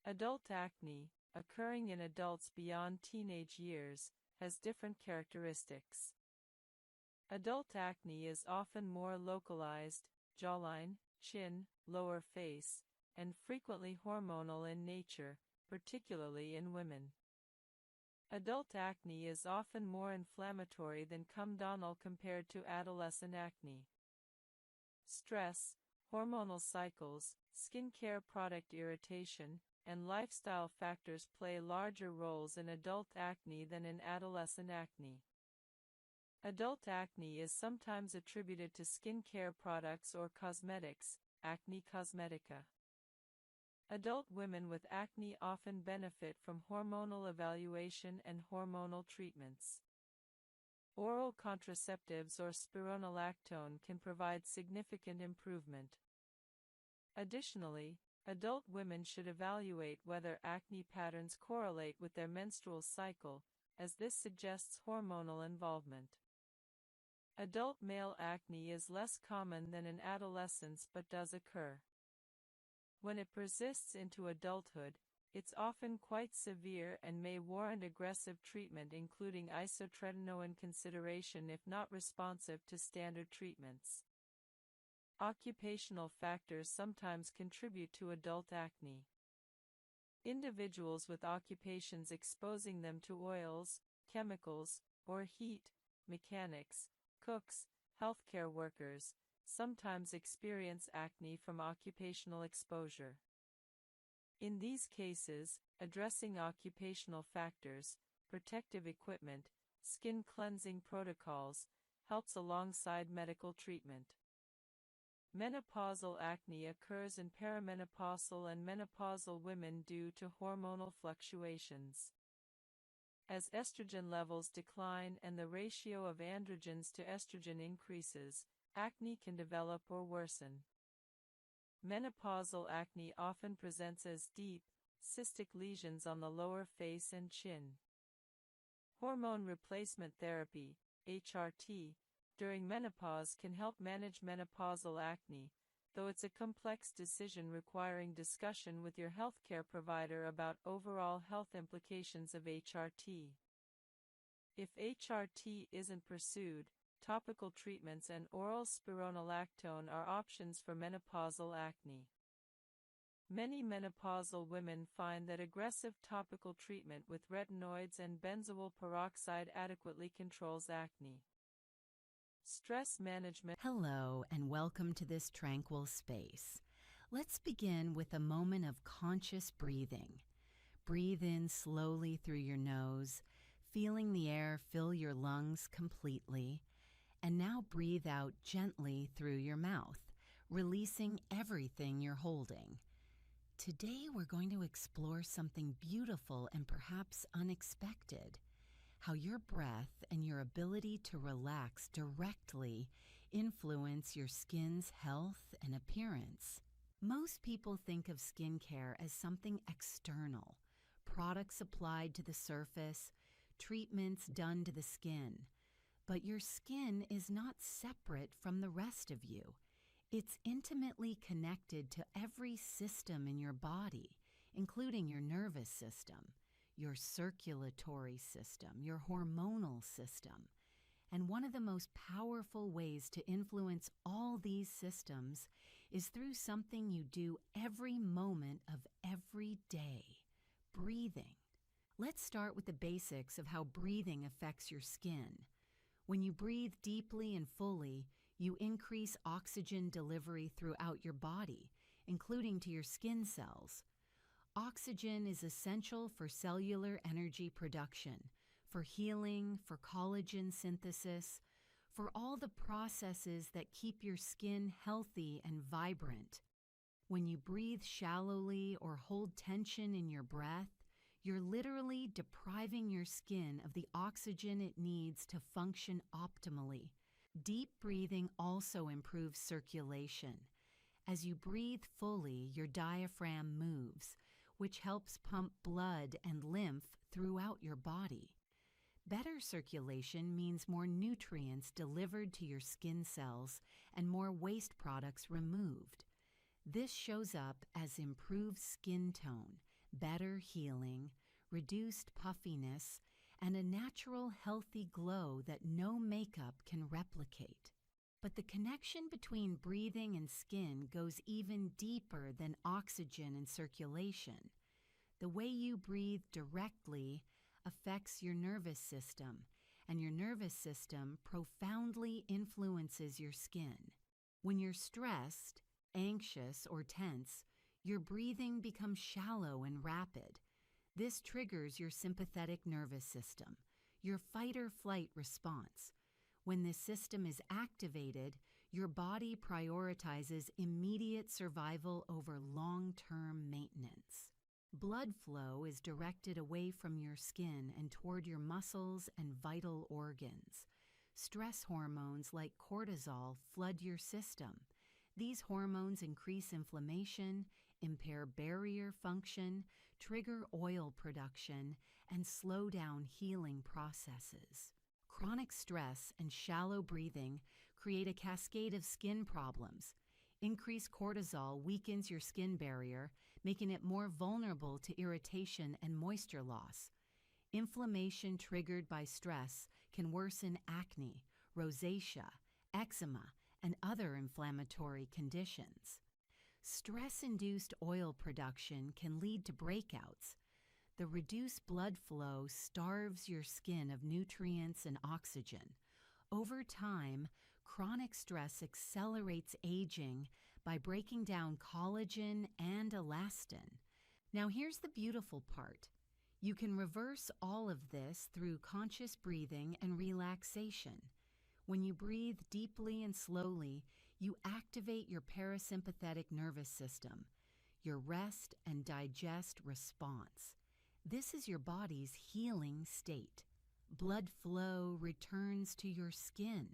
Adult acne, occurring in adults beyond teenage years, has different characteristics. Adult acne is often more localized, jawline, chin, lower face, and frequently hormonal in nature, particularly in women. Adult acne is often more inflammatory than comedonal compared to adolescent acne. Stress, hormonal cycles, skincare product irritation, and lifestyle factors play larger roles in adult acne than in adolescent acne. Adult acne is sometimes attributed to skincare products or cosmetics, acne cosmetica. Adult women with acne often benefit from hormonal evaluation and hormonal treatments. Oral contraceptives or spironolactone can provide significant improvement. Additionally, adult women should evaluate whether acne patterns correlate with their menstrual cycle, as this suggests hormonal involvement. Adult male acne is less common than in adolescence but does occur. When it persists into adulthood, it's often quite severe and may warrant aggressive treatment, including isotretinoin consideration if not responsive to standard treatments. Occupational factors sometimes contribute to adult acne. Individuals with occupations exposing them to oils, chemicals, or heat, mechanics, cooks, healthcare workers, sometimes experience acne from occupational exposure. In these cases, addressing occupational factors, protective equipment, skin cleansing protocols, helps alongside medical treatment. Menopausal acne occurs in perimenopausal and menopausal women due to hormonal fluctuations. As estrogen levels decline and the ratio of androgens to estrogen increases, acne can develop or worsen. Menopausal acne often presents as deep, cystic lesions on the lower face and chin. Hormone replacement therapy, HRT, during menopause can help manage menopausal acne, though it's a complex decision requiring discussion with your healthcare provider about overall health implications of HRT. If HRT isn't pursued, topical treatments and oral spironolactone are options for menopausal acne. Many menopausal women find that aggressive topical treatment with retinoids and benzoyl peroxide adequately controls acne. Stress management. Hello, and welcome to this tranquil space. Let's begin with a moment of conscious breathing. Breathe in slowly through your nose, feeling the air fill your lungs completely, and now breathe out gently through your mouth, releasing everything you're holding. Today we're going to explore something beautiful and perhaps unexpected: how your breath and your ability to relax directly influence your skin's health and appearance. Most people think of skincare as something external, products applied to the surface, treatments done to the skin. But your skin is not separate from the rest of you. It's intimately connected to every system in your body, including your nervous system, your circulatory system, your hormonal system. And one of the most powerful ways to influence all these systems is through something you do every moment of every day: breathing. Let's start with the basics of how breathing affects your skin. When you breathe deeply and fully, you increase oxygen delivery throughout your body, including to your skin cells. Oxygen is essential for cellular energy production, for healing, for collagen synthesis, for all the processes that keep your skin healthy and vibrant. When you breathe shallowly or hold tension in your breath, you're literally depriving your skin of the oxygen it needs to function optimally. Deep breathing also improves circulation. As you breathe fully, your diaphragm moves, which helps pump blood and lymph throughout your body. Better circulation means more nutrients delivered to your skin cells and more waste products removed. This shows up as improved skin tone, better healing, reduced puffiness, and a natural, healthy glow that no makeup can replicate. But the connection between breathing and skin goes even deeper than oxygen and circulation. The way you breathe directly affects your nervous system, and your nervous system profoundly influences your skin. When you're stressed, anxious, or tense, your breathing becomes shallow and rapid. This triggers your sympathetic nervous system, your fight-or-flight response. When this system is activated, your body prioritizes immediate survival over long-term maintenance. Blood flow is directed away from your skin and toward your muscles and vital organs. Stress hormones like cortisol flood your system. These hormones increase inflammation, impair barrier function, trigger oil production, and slow down healing processes. Chronic stress and shallow breathing create a cascade of skin problems. Increased cortisol weakens your skin barrier, making it more vulnerable to irritation and moisture loss. Inflammation triggered by stress can worsen acne, rosacea, eczema, and other inflammatory conditions. Stress-induced oil production can lead to breakouts. The reduced blood flow starves your skin of nutrients and oxygen. Over time, chronic stress accelerates aging by breaking down collagen and elastin. Now here's the beautiful part. You can reverse all of this through conscious breathing and relaxation. When you breathe deeply and slowly, you activate your parasympathetic nervous system, your rest and digest response. This is your body's healing state. Blood flow returns to your skin.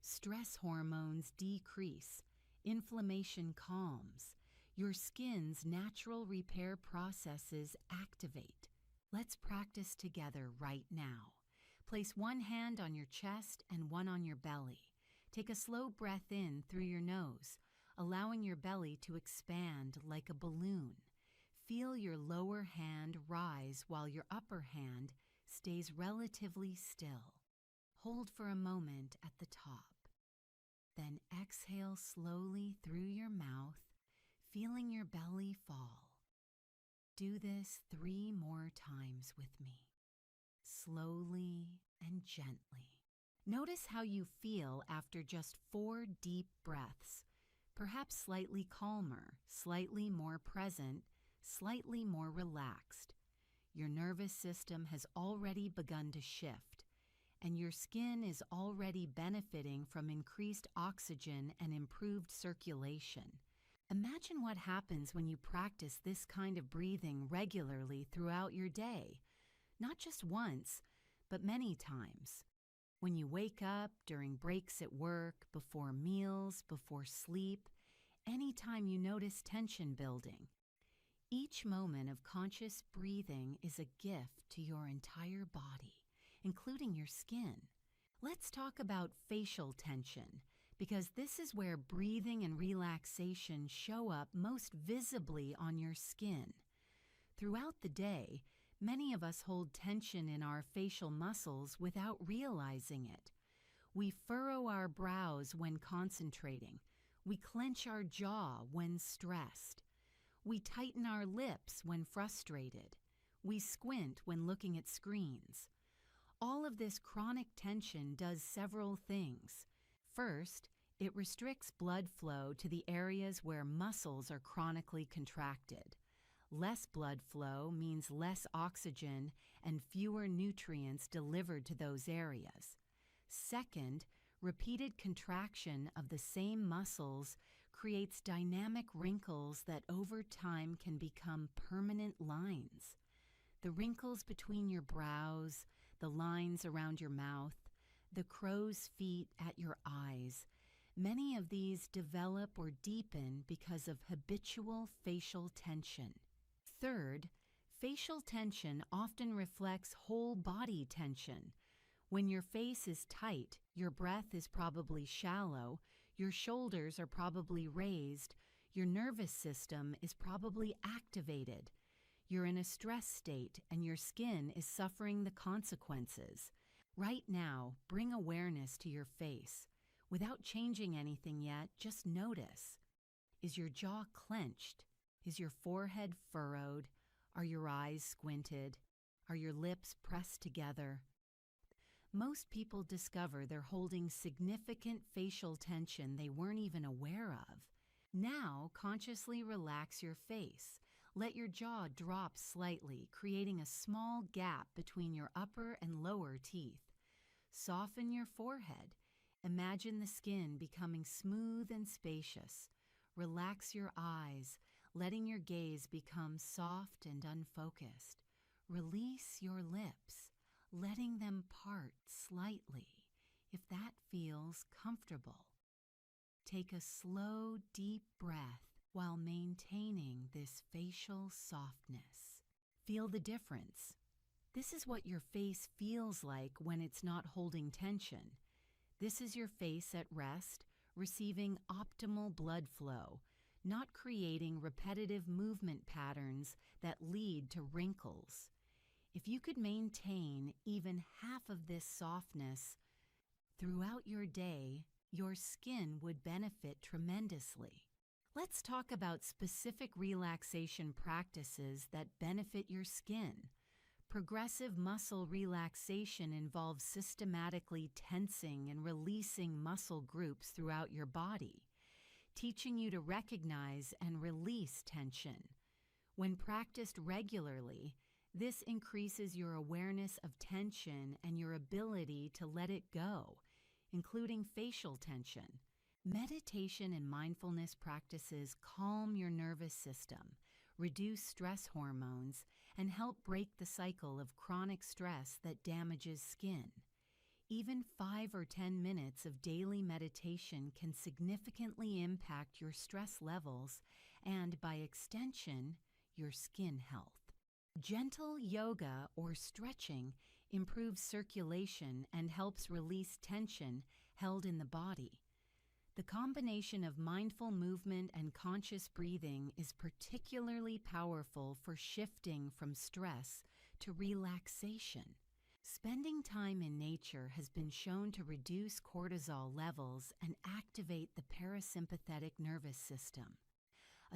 Stress hormones decrease. Inflammation calms. Your skin's natural repair processes activate. Let's practice together right now. Place one hand on your chest and one on your belly. Take a slow breath in through your nose, allowing your belly to expand like a balloon. Feel your lower hand rise while your upper hand stays relatively still. Hold for a moment at the top. Then exhale slowly through your mouth, feeling your belly fall. Do this 3 more times with me, slowly and gently. Notice how you feel after just 4 deep breaths, perhaps slightly calmer, slightly more present, slightly more relaxed. Your nervous system has already begun to shift, and your skin is already benefiting from increased oxygen and improved circulation. Imagine what happens when you practice this kind of breathing regularly throughout your day, not just once, but many times. When you wake up, during breaks at work, before meals, before sleep, anytime you notice tension building. Each moment of conscious breathing is a gift to your entire body, including your skin. Let's talk about facial tension, because this is where breathing and relaxation show up most visibly on your skin. Throughout the day, many of us hold tension in our facial muscles without realizing it. We furrow our brows when concentrating. We clench our jaw when stressed. We tighten our lips when frustrated. We squint when looking at screens. All of this chronic tension does several things. First, it restricts blood flow to the areas where muscles are chronically contracted. Less blood flow means less oxygen and fewer nutrients delivered to those areas. Second, repeated contraction of the same muscles creates dynamic wrinkles that over time can become permanent lines. The wrinkles between your brows, the lines around your mouth, the crow's feet at your eyes, many of these develop or deepen because of habitual facial tension. Third, facial tension often reflects whole body tension. When your face is tight, your breath is probably shallow, your shoulders are probably raised, your nervous system is probably activated. You're in a stress state and your skin is suffering the consequences. Right now, bring awareness to your face. Without changing anything yet, just notice. Is your jaw clenched? Is your forehead furrowed? Are your eyes squinted? Are your lips pressed together? Most people discover they're holding significant facial tension they weren't even aware of. Now, consciously relax your face. Let your jaw drop slightly, creating a small gap between your upper and lower teeth. Soften your forehead. Imagine the skin becoming smooth and spacious. Relax your eyes, letting your gaze become soft and unfocused. Release your lips, letting them part slightly, if that feels comfortable. Take a slow, deep breath while maintaining this facial softness. Feel the difference. This is what your face feels like when it's not holding tension. This is your face at rest, receiving optimal blood flow, not creating repetitive movement patterns that lead to wrinkles. If you could maintain even half of this softness throughout your day, your skin would benefit tremendously. Let's talk about specific relaxation practices that benefit your skin. Progressive muscle relaxation involves systematically tensing and releasing muscle groups throughout your body, teaching you to recognize and release tension. When practiced regularly, this increases your awareness of tension and your ability to let it go, including facial tension. Meditation and mindfulness practices calm your nervous system, reduce stress hormones, and help break the cycle of chronic stress that damages skin. Even 5 or 10 minutes of daily meditation can significantly impact your stress levels and, by extension, your skin health. Gentle yoga or stretching improves circulation and helps release tension held in the body. The combination of mindful movement and conscious breathing is particularly powerful for shifting from stress to relaxation. Spending time in nature has been shown to reduce cortisol levels and activate the parasympathetic nervous system.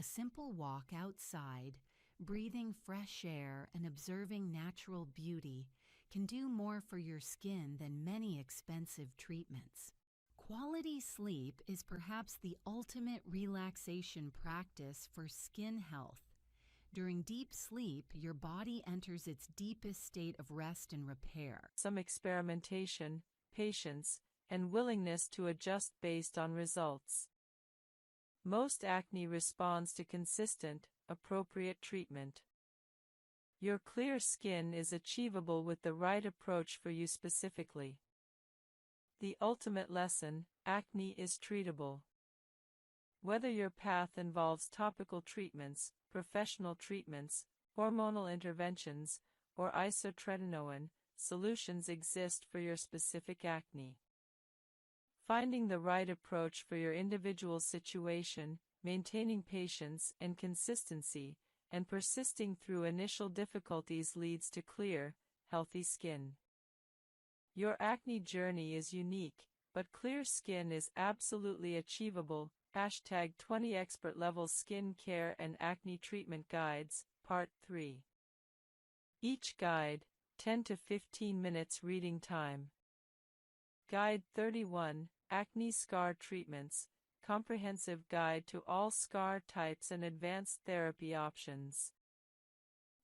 A simple walk outside, breathing fresh air and observing natural beauty can do more for your skin than many expensive treatments. Quality sleep is perhaps the ultimate relaxation practice for skin health. During deep sleep, your body enters its deepest state of rest and repair. Some experimentation, patience, and willingness to adjust based on results. Most acne responds to consistent, appropriate treatment. Your clear skin is achievable with the right approach for you specifically. The ultimate lesson: acne is treatable. Whether your path involves topical treatments, professional treatments, hormonal interventions, or isotretinoin, solutions exist for your specific acne. Finding the right approach for your individual situation, maintaining patience and consistency, and persisting through initial difficulties leads to clear, healthy skin. Your acne journey is unique, but clear skin is absolutely achievable. #20 Expert Level Skin Care and Acne Treatment Guides, Part 3. Each guide, 10 to 15 minutes reading time. Guide 31, Acne Scar Treatments, Comprehensive Guide to All Scar Types and Advanced Therapy Options.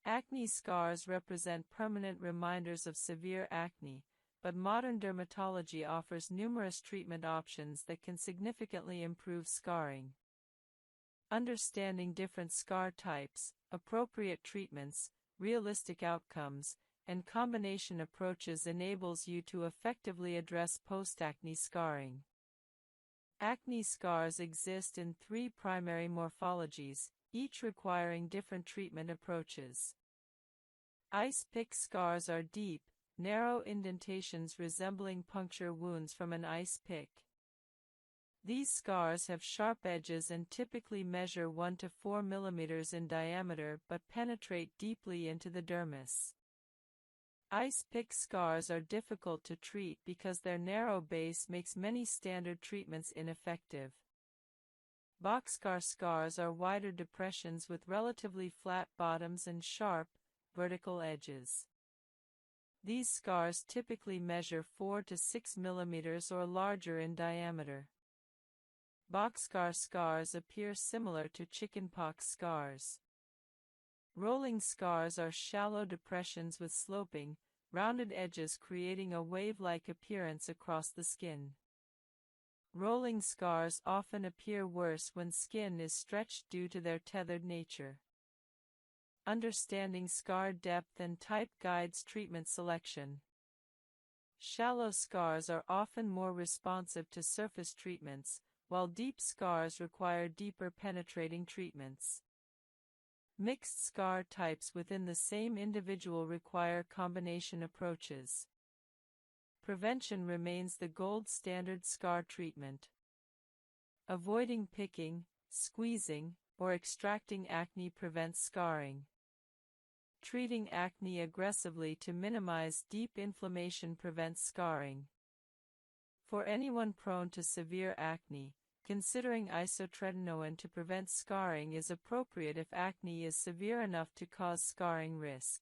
Acne scars represent permanent reminders of severe acne, but modern dermatology offers numerous treatment options that can significantly improve scarring. Understanding different scar types, appropriate treatments, realistic outcomes, and combination approaches enables you to effectively address post-acne scarring. Acne scars exist in 3 primary morphologies, each requiring different treatment approaches. Ice pick scars are deep, narrow indentations resembling puncture wounds from an ice pick. These scars have sharp edges and typically measure 1 to 4 millimeters in diameter but penetrate deeply into the dermis. Ice pick scars are difficult to treat because their narrow base makes many standard treatments ineffective. Boxcar scars are wider depressions with relatively flat bottoms and sharp, vertical edges. These scars typically measure 4 to 6 millimeters or larger in diameter. Boxcar scars appear similar to chickenpox scars. Rolling scars are shallow depressions with sloping, rounded edges creating a wave-like appearance across the skin. Rolling scars often appear worse when skin is stretched due to their tethered nature. Understanding scar depth and type guides treatment selection. Shallow scars are often more responsive to surface treatments, while deep scars require deeper penetrating treatments. Mixed scar types within the same individual require combination approaches. Prevention remains the gold standard scar treatment. Avoiding picking, squeezing, or extracting acne prevents scarring. Treating acne aggressively to minimize deep inflammation prevents scarring. For anyone prone to severe acne, considering isotretinoin to prevent scarring is appropriate if acne is severe enough to cause scarring risk.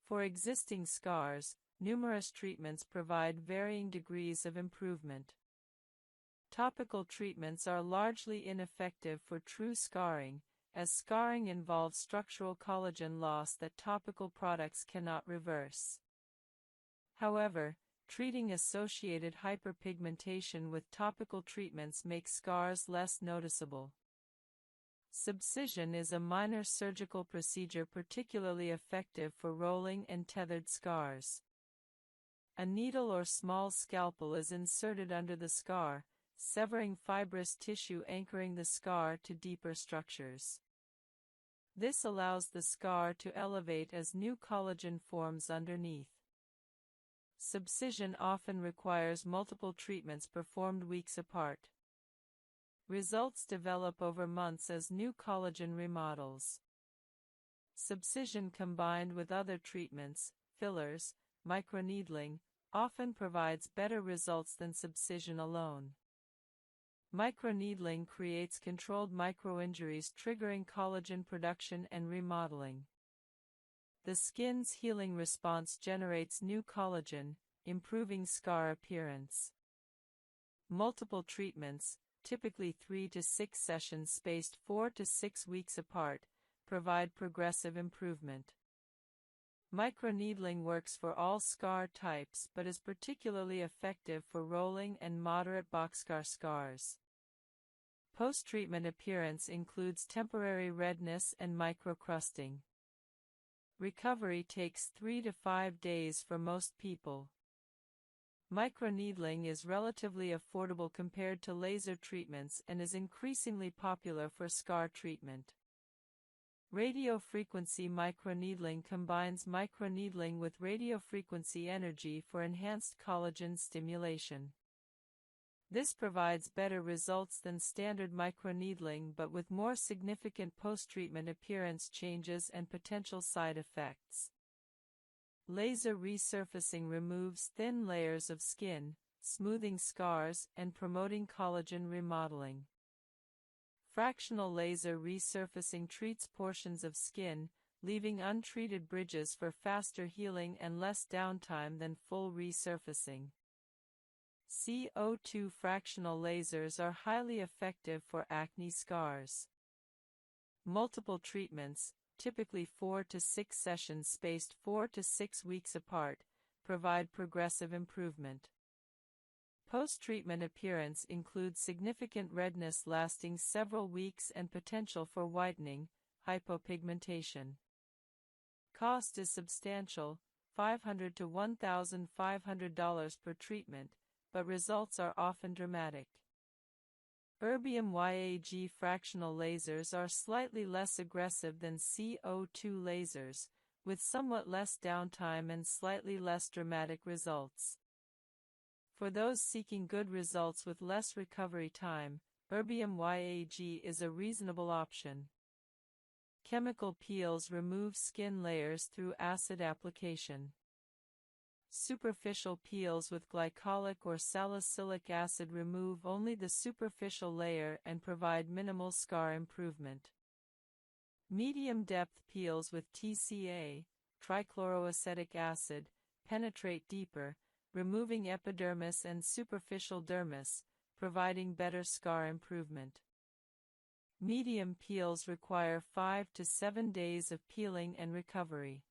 For existing scars, numerous treatments provide varying degrees of improvement. Topical treatments are largely ineffective for true scarring, as scarring involves structural collagen loss that topical products cannot reverse. However, treating associated hyperpigmentation with topical treatments makes scars less noticeable. Subcision is a minor surgical procedure particularly effective for rolling and tethered scars. A needle or small scalpel is inserted under the scar, severing fibrous tissue anchoring the scar to deeper structures. This allows the scar to elevate as new collagen forms underneath. Subcision often requires multiple treatments performed weeks apart. Results develop over months as new collagen remodels. Subcision combined with other treatments, fillers, microneedling, often provides better results than subcision alone. Microneedling creates controlled microinjuries triggering collagen production and remodeling. The skin's healing response generates new collagen, improving scar appearance. Multiple treatments, typically 3 to 6 sessions spaced 4 to 6 weeks apart, provide progressive improvement. Microneedling works for all scar types but is particularly effective for rolling and moderate boxcar scars. Post-treatment appearance includes temporary redness and microcrusting. Recovery takes 3 to 5 days for most people. Microneedling is relatively affordable compared to laser treatments and is increasingly popular for scar treatment. Radiofrequency microneedling combines microneedling with radiofrequency energy for enhanced collagen stimulation. This provides better results than standard microneedling but with more significant post-treatment appearance changes and potential side effects. Laser resurfacing removes thin layers of skin, smoothing scars and promoting collagen remodeling. Fractional laser resurfacing treats portions of skin, leaving untreated bridges for faster healing and less downtime than full resurfacing. CO2 fractional lasers are highly effective for acne scars. Multiple treatments, typically 4 to 6 sessions spaced 4 to 6 weeks apart, provide progressive improvement. Post-treatment appearance includes significant redness lasting several weeks and potential for whitening, hypopigmentation. Cost is substantial, $500 to $1,500 per treatment, but results are often dramatic. 𝒔𝒏𝒈 fractional lasers are slightly less aggressive than CO2 lasers, with somewhat less downtime and slightly less dramatic results. For those seeking good results with less recovery time, 𝒔𝒏𝒈 is a reasonable option. Chemical peels remove skin layers through acid application. Superficial peels with glycolic or salicylic acid remove only the superficial layer and provide minimal scar improvement. Medium-depth peels with TCA, trichloroacetic acid, penetrate deeper, removing epidermis and superficial dermis, providing better scar improvement. Medium peels require 5 to 7 days of peeling and recovery.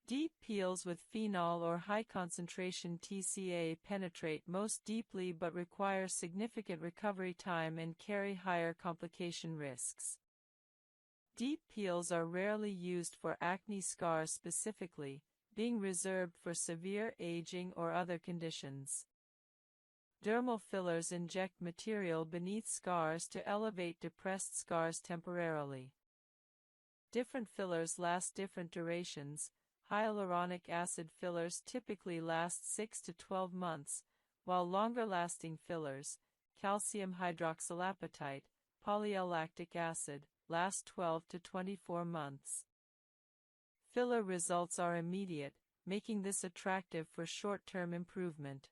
Deep peels with phenol or high-concentration TCA penetrate most deeply but require significant recovery time and carry higher complication risks. Deep peels are rarely used for acne scars specifically, being reserved for severe aging or other conditions. Dermal fillers inject material beneath scars to elevate depressed scars temporarily. Different fillers last different durations. Hyaluronic acid fillers typically last 6 to 12 months, while longer-lasting fillers, calcium hydroxylapatite, polyalactic acid, last 12 to 24 months. Filler results are immediate, making this attractive for short-term improvement.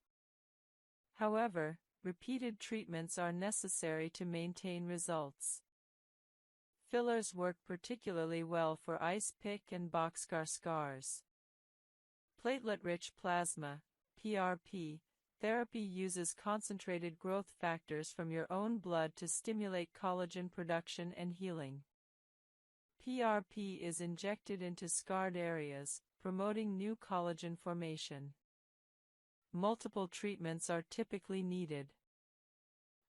However, repeated treatments are necessary to maintain results. Fillers work particularly well for 𝒆𝒐𝒃 and boxcar scars. Platelet-rich plasma, PRP, therapy uses concentrated growth factors from your own blood to stimulate collagen production and healing. PRP is injected into scarred areas, promoting new collagen formation. Multiple treatments are typically needed.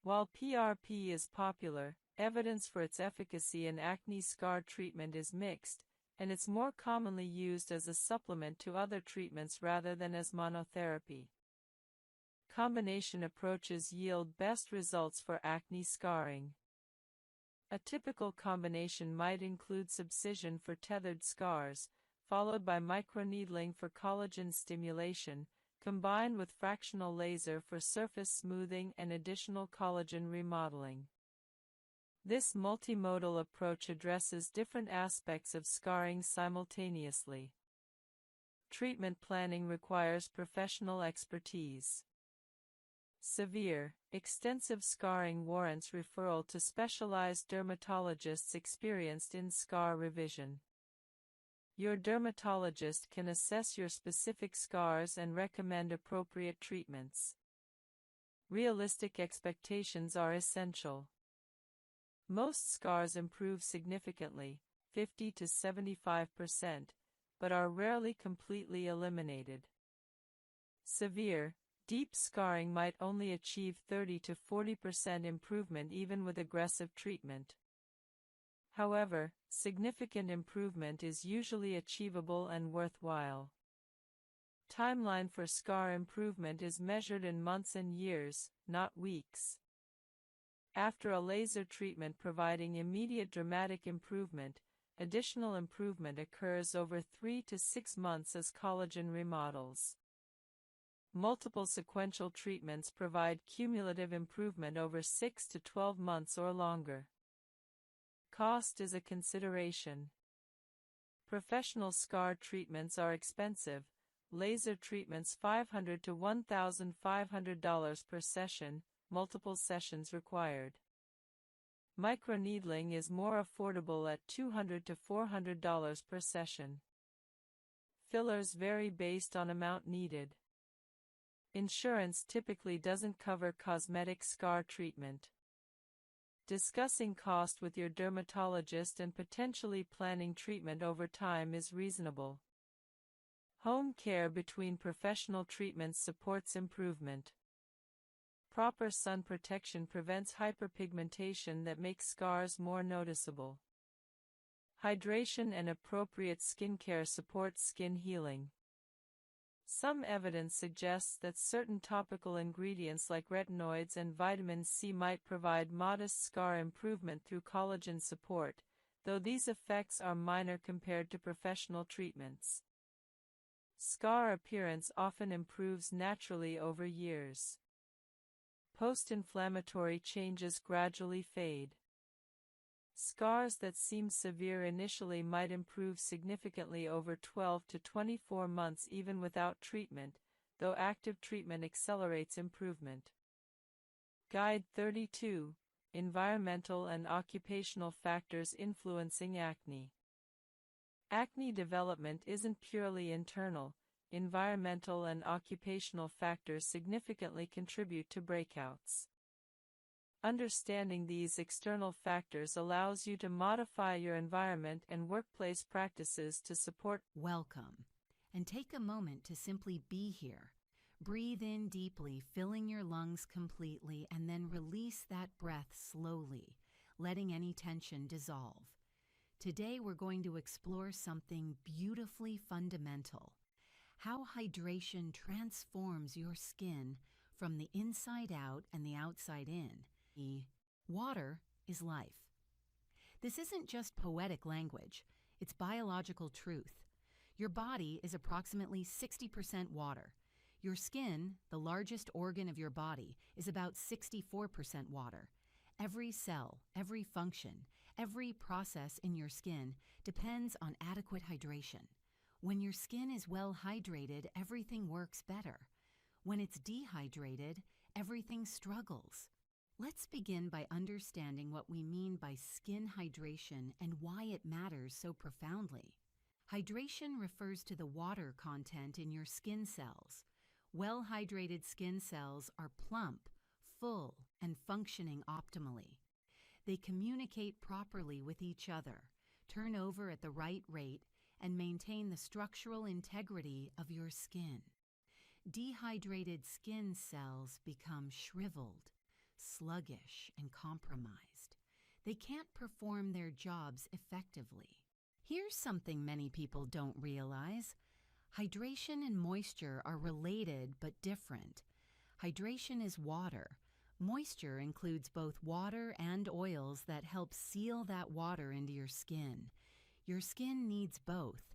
While PRP is popular, evidence for its efficacy in acne scar treatment is mixed, and it's more commonly used as a supplement to other treatments rather than as monotherapy. Combination approaches yield best results for acne scarring. A typical combination might include subcision for tethered scars, followed by microneedling for collagen stimulation, combined with fractional laser for surface smoothing and additional collagen remodeling. This multimodal approach addresses different aspects of scarring simultaneously. Treatment planning requires professional expertise. Severe, Extensive scarring warrants referral to specialized dermatologists experienced in scar revision. Your dermatologist can assess your specific scars and recommend appropriate treatments. Realistic expectations are essential. Most scars improve significantly, 50 to 75%, but are rarely completely eliminated. Severe, deep scarring might only achieve 30 to 40% improvement even with aggressive treatment. However, significant improvement is usually achievable and worthwhile. Timeline for scar improvement is measured in months and years, not weeks. After a laser treatment providing immediate dramatic improvement, additional improvement occurs over 3 to 6 months as collagen remodels. Multiple sequential treatments provide cumulative improvement over 6 to 12 months or longer. Cost is a consideration. Professional scar treatments are expensive. Laser treatments $500 to $1,500 per session, multiple sessions required. Microneedling is more affordable at $200 to $400 per session. Fillers vary based on amount needed. Insurance typically doesn't cover cosmetic scar treatment. Discussing cost with your dermatologist and potentially planning treatment over time is reasonable. Home care between professional treatments supports improvement. Proper sun protection prevents hyperpigmentation that makes scars more noticeable. Hydration and appropriate skincare supports skin healing. Some evidence suggests that certain topical ingredients like retinoids and vitamin C might provide modest scar improvement through collagen support, though these effects are minor compared to professional treatments. Scar appearance often improves naturally over years. Post-inflammatory changes gradually fade. Scars that seem severe initially might improve significantly over 12 to 24 months even without treatment, though active treatment accelerates improvement. Guide 32: Environmental and Occupational Factors Influencing Acne. Acne development isn't purely internal. Environmental and occupational factors significantly contribute to breakouts. Understanding these external factors allows you to modify your environment and workplace practices to support. Welcome, and take a moment to simply be here. Breathe in deeply, filling your lungs completely, and then release that breath slowly, letting any tension dissolve. Today we're going to explore something beautifully fundamental: how hydration transforms your skin from the inside out and the outside in. Water is life. This isn't just poetic language, it's biological truth. Your body is approximately 60% water. Your skin, the largest organ of your body, is about 64% water. Every cell, every function, every process in your skin depends on adequate hydration. When your skin is well hydrated, everything works better. When it's dehydrated, everything struggles. Let's begin by understanding what we mean by skin hydration and why it matters so profoundly. Hydration refers to the water content in your skin cells. Well-hydrated skin cells are plump, full, and functioning optimally. They communicate properly with each other, turn over at the right rate, and maintain the structural integrity of your skin. Dehydrated skin cells become shriveled, sluggish, and compromised. They can't perform their jobs effectively. Here's something many people don't realize. Hydration and moisture are related but different. Hydration is water. Moisture includes both water and oils that help seal that water into your skin. Your skin needs both.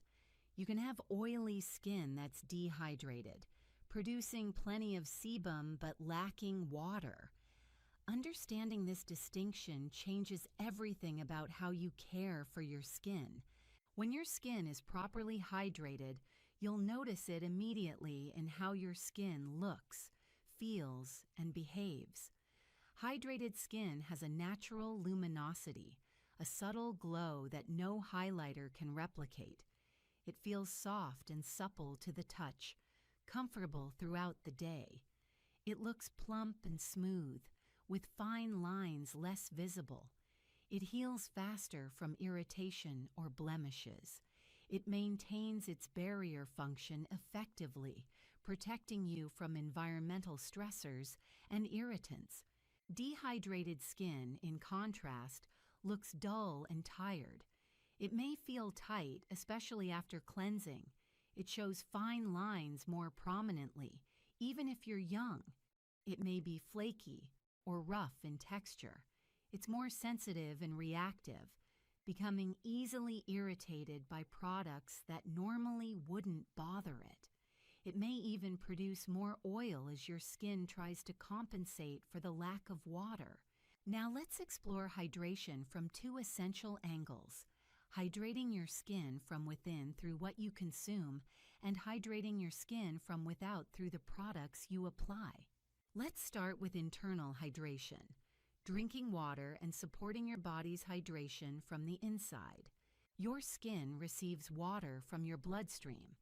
You can have oily skin that's dehydrated, producing plenty of sebum but lacking water. Understanding this distinction changes everything about how you care for your skin. When your skin is properly hydrated, you'll notice it immediately in how your skin looks, feels, and behaves. Hydrated skin has a natural luminosity, a subtle glow that no highlighter can replicate. It feels soft and supple to the touch, comfortable throughout the day. It looks plump and smooth, with fine lines less visible. It heals faster from irritation or blemishes. It maintains its barrier function effectively, protecting you from environmental stressors and irritants. Dehydrated skin, in contrast, looks dull and tired. It may feel tight, especially after cleansing. It shows fine lines more prominently, even if you're young. It may be flaky or rough in texture. It's more sensitive and reactive, becoming easily irritated by products that normally wouldn't bother it. It may even produce more oil as your skin tries to compensate for the lack of water. Now let's explore hydration from two essential angles: hydrating your skin from within through what you consume, and hydrating your skin from without through the products you apply. Let's start with internal hydration, drinking water and supporting your body's hydration from the inside. Your skin receives water from your bloodstream.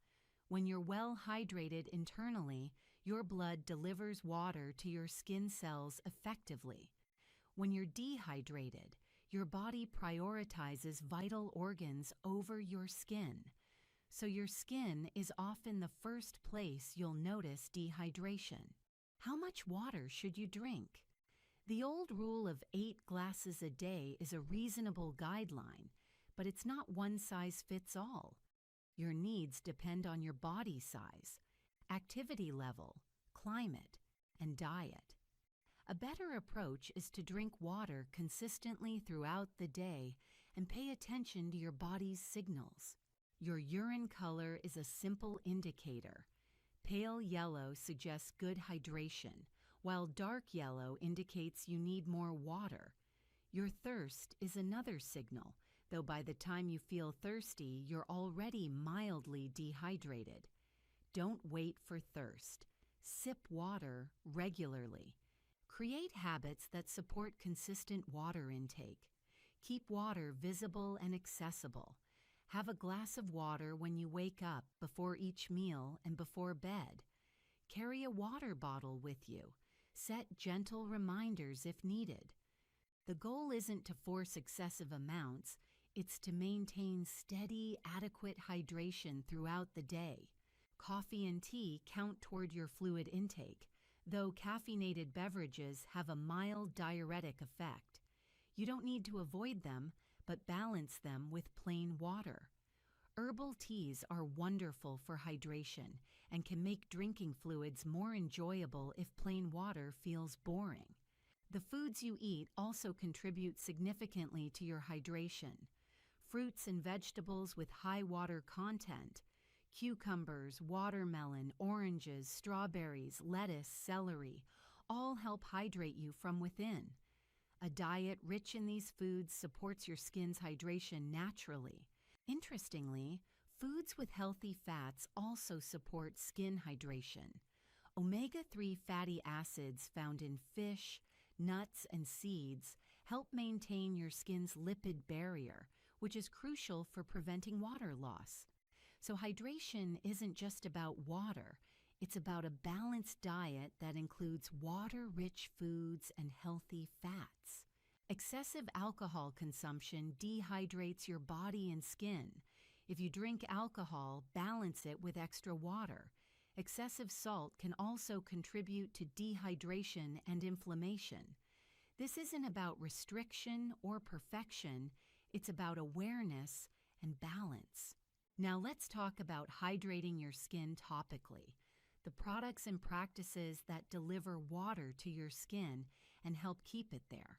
When you're well hydrated internally, your blood delivers water to your skin cells effectively. When you're dehydrated, your body prioritizes vital organs over your skin. So your skin is often the first place you'll notice dehydration. How much water should you drink? The old rule of 8 glasses a day is a reasonable guideline, but it's not one size fits all. Your needs depend on your body size, activity level, climate, and diet. A better approach is to drink water consistently throughout the day and pay attention to your body's signals. Your urine color is a simple indicator. Pale yellow suggests good hydration, while dark yellow indicates you need more water. Your thirst is another signal, though by the time you feel thirsty, you're already mildly dehydrated. Don't wait for thirst. Sip water regularly. Create habits that support consistent water intake. Keep water visible and accessible. Have a glass of water when you wake up, before each meal, and before bed. Carry a water bottle with you. Set gentle reminders if needed. The goal isn't to force excessive amounts, it's to maintain steady, adequate hydration throughout the day. Coffee and tea count toward your fluid intake, though caffeinated beverages have a mild diuretic effect. You don't need to avoid them, but balance them with plain water. Herbal teas are wonderful for hydration and can make drinking fluids more enjoyable if plain water feels boring. The foods you eat also contribute significantly to your hydration. Fruits and vegetables with high water content, cucumbers, watermelon, oranges, strawberries, lettuce, celery, all help hydrate you from within. A diet rich in these foods supports your skin's hydration naturally. Interestingly, foods with healthy fats also support skin hydration. Omega-3 fatty acids found in fish, nuts, and seeds help maintain your skin's lipid barrier, which is crucial for preventing water loss. So hydration isn't just about water, it's about a balanced diet that includes water-rich foods and healthy fats. Excessive alcohol consumption dehydrates your body and skin. If you drink alcohol, balance it with extra water. Excessive salt can also contribute to dehydration and inflammation. This isn't about restriction or perfection, it's about awareness and balance. Now let's talk about hydrating your skin topically, the products and practices that deliver water to your skin and help keep it there.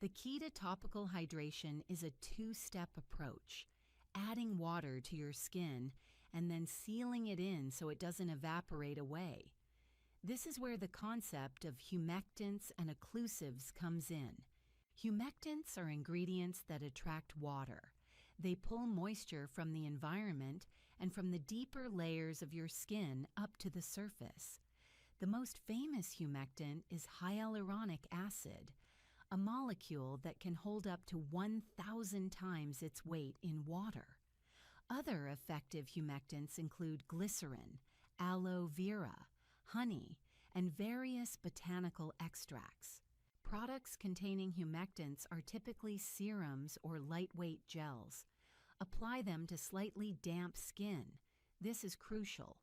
The key to topical hydration is a two-step approach: adding water to your skin and then sealing it in so it doesn't evaporate away. This is where the concept of humectants and occlusives comes in. Humectants are ingredients that attract water. They pull moisture from the environment and from the deeper layers of your skin up to the surface. The most famous humectant is hyaluronic acid, a molecule that can hold up to 1,000 times its weight in water. Other effective humectants include glycerin, aloe vera, honey, and various botanical extracts. Products containing humectants are typically serums or lightweight gels. Apply them to slightly damp skin. This is crucial.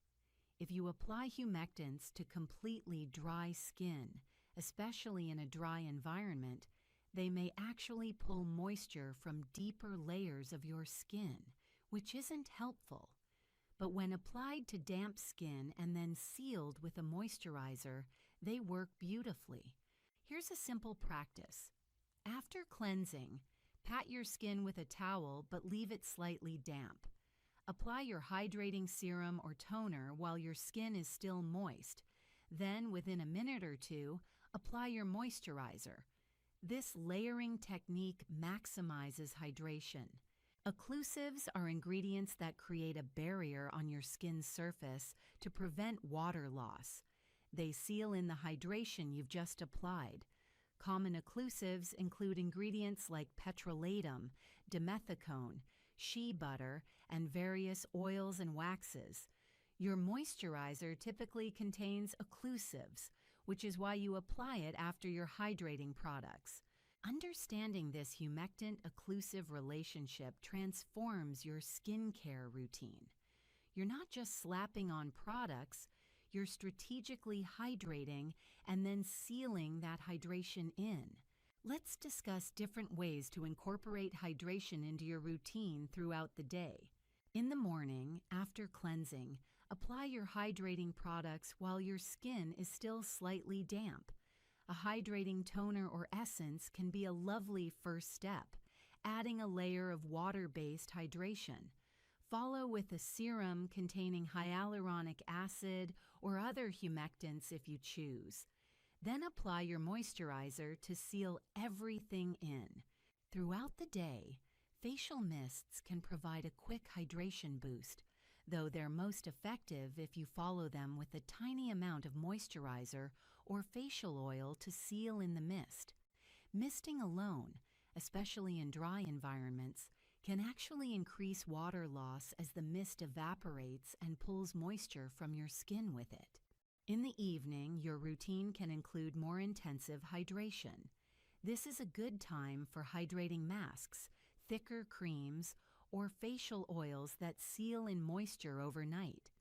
If you apply humectants to completely dry skin, especially in a dry environment, they may actually pull moisture from deeper layers of your skin, which isn't helpful. But when applied to damp skin and then sealed with a moisturizer, they work beautifully. Here's a simple practice. After cleansing, pat your skin with a towel but leave it slightly damp. Apply your hydrating serum or toner while your skin is still moist. Then, within a minute or two, apply your moisturizer. This layering technique maximizes hydration. Occlusives are ingredients that create a barrier on your skin's surface to prevent water loss. They seal in the hydration you've just applied. Common occlusives include ingredients like petrolatum, dimethicone, shea butter, and various oils and waxes. Your moisturizer typically contains occlusives, which is why you apply it after your hydrating products. Understanding this humectant-occlusive relationship transforms your skincare routine. You're not just slapping on products, you're strategically hydrating and then sealing that hydration in. Let's discuss different ways to incorporate hydration into your routine throughout the day. In the morning, after cleansing, apply your hydrating products while your skin is still slightly damp. A hydrating toner or essence can be a lovely first step, adding a layer of water-based hydration. Follow with a serum containing hyaluronic acid or other humectants if you choose. Then apply your moisturizer to seal everything in. Throughout the day, facial mists can provide a quick hydration boost, though they're most effective if you follow them with a tiny amount of moisturizer or facial oil to seal in the mist. Misting alone, especially in dry environments, can actually increase water loss as the mist evaporates and pulls moisture from your skin with it. In the evening, your routine can include more intensive hydration. This is a good time for hydrating masks, thicker creams, or facial oils that seal in moisture overnight.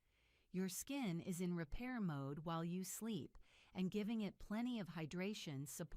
Your skin is in repair mode while you sleep, and giving it plenty of hydration supports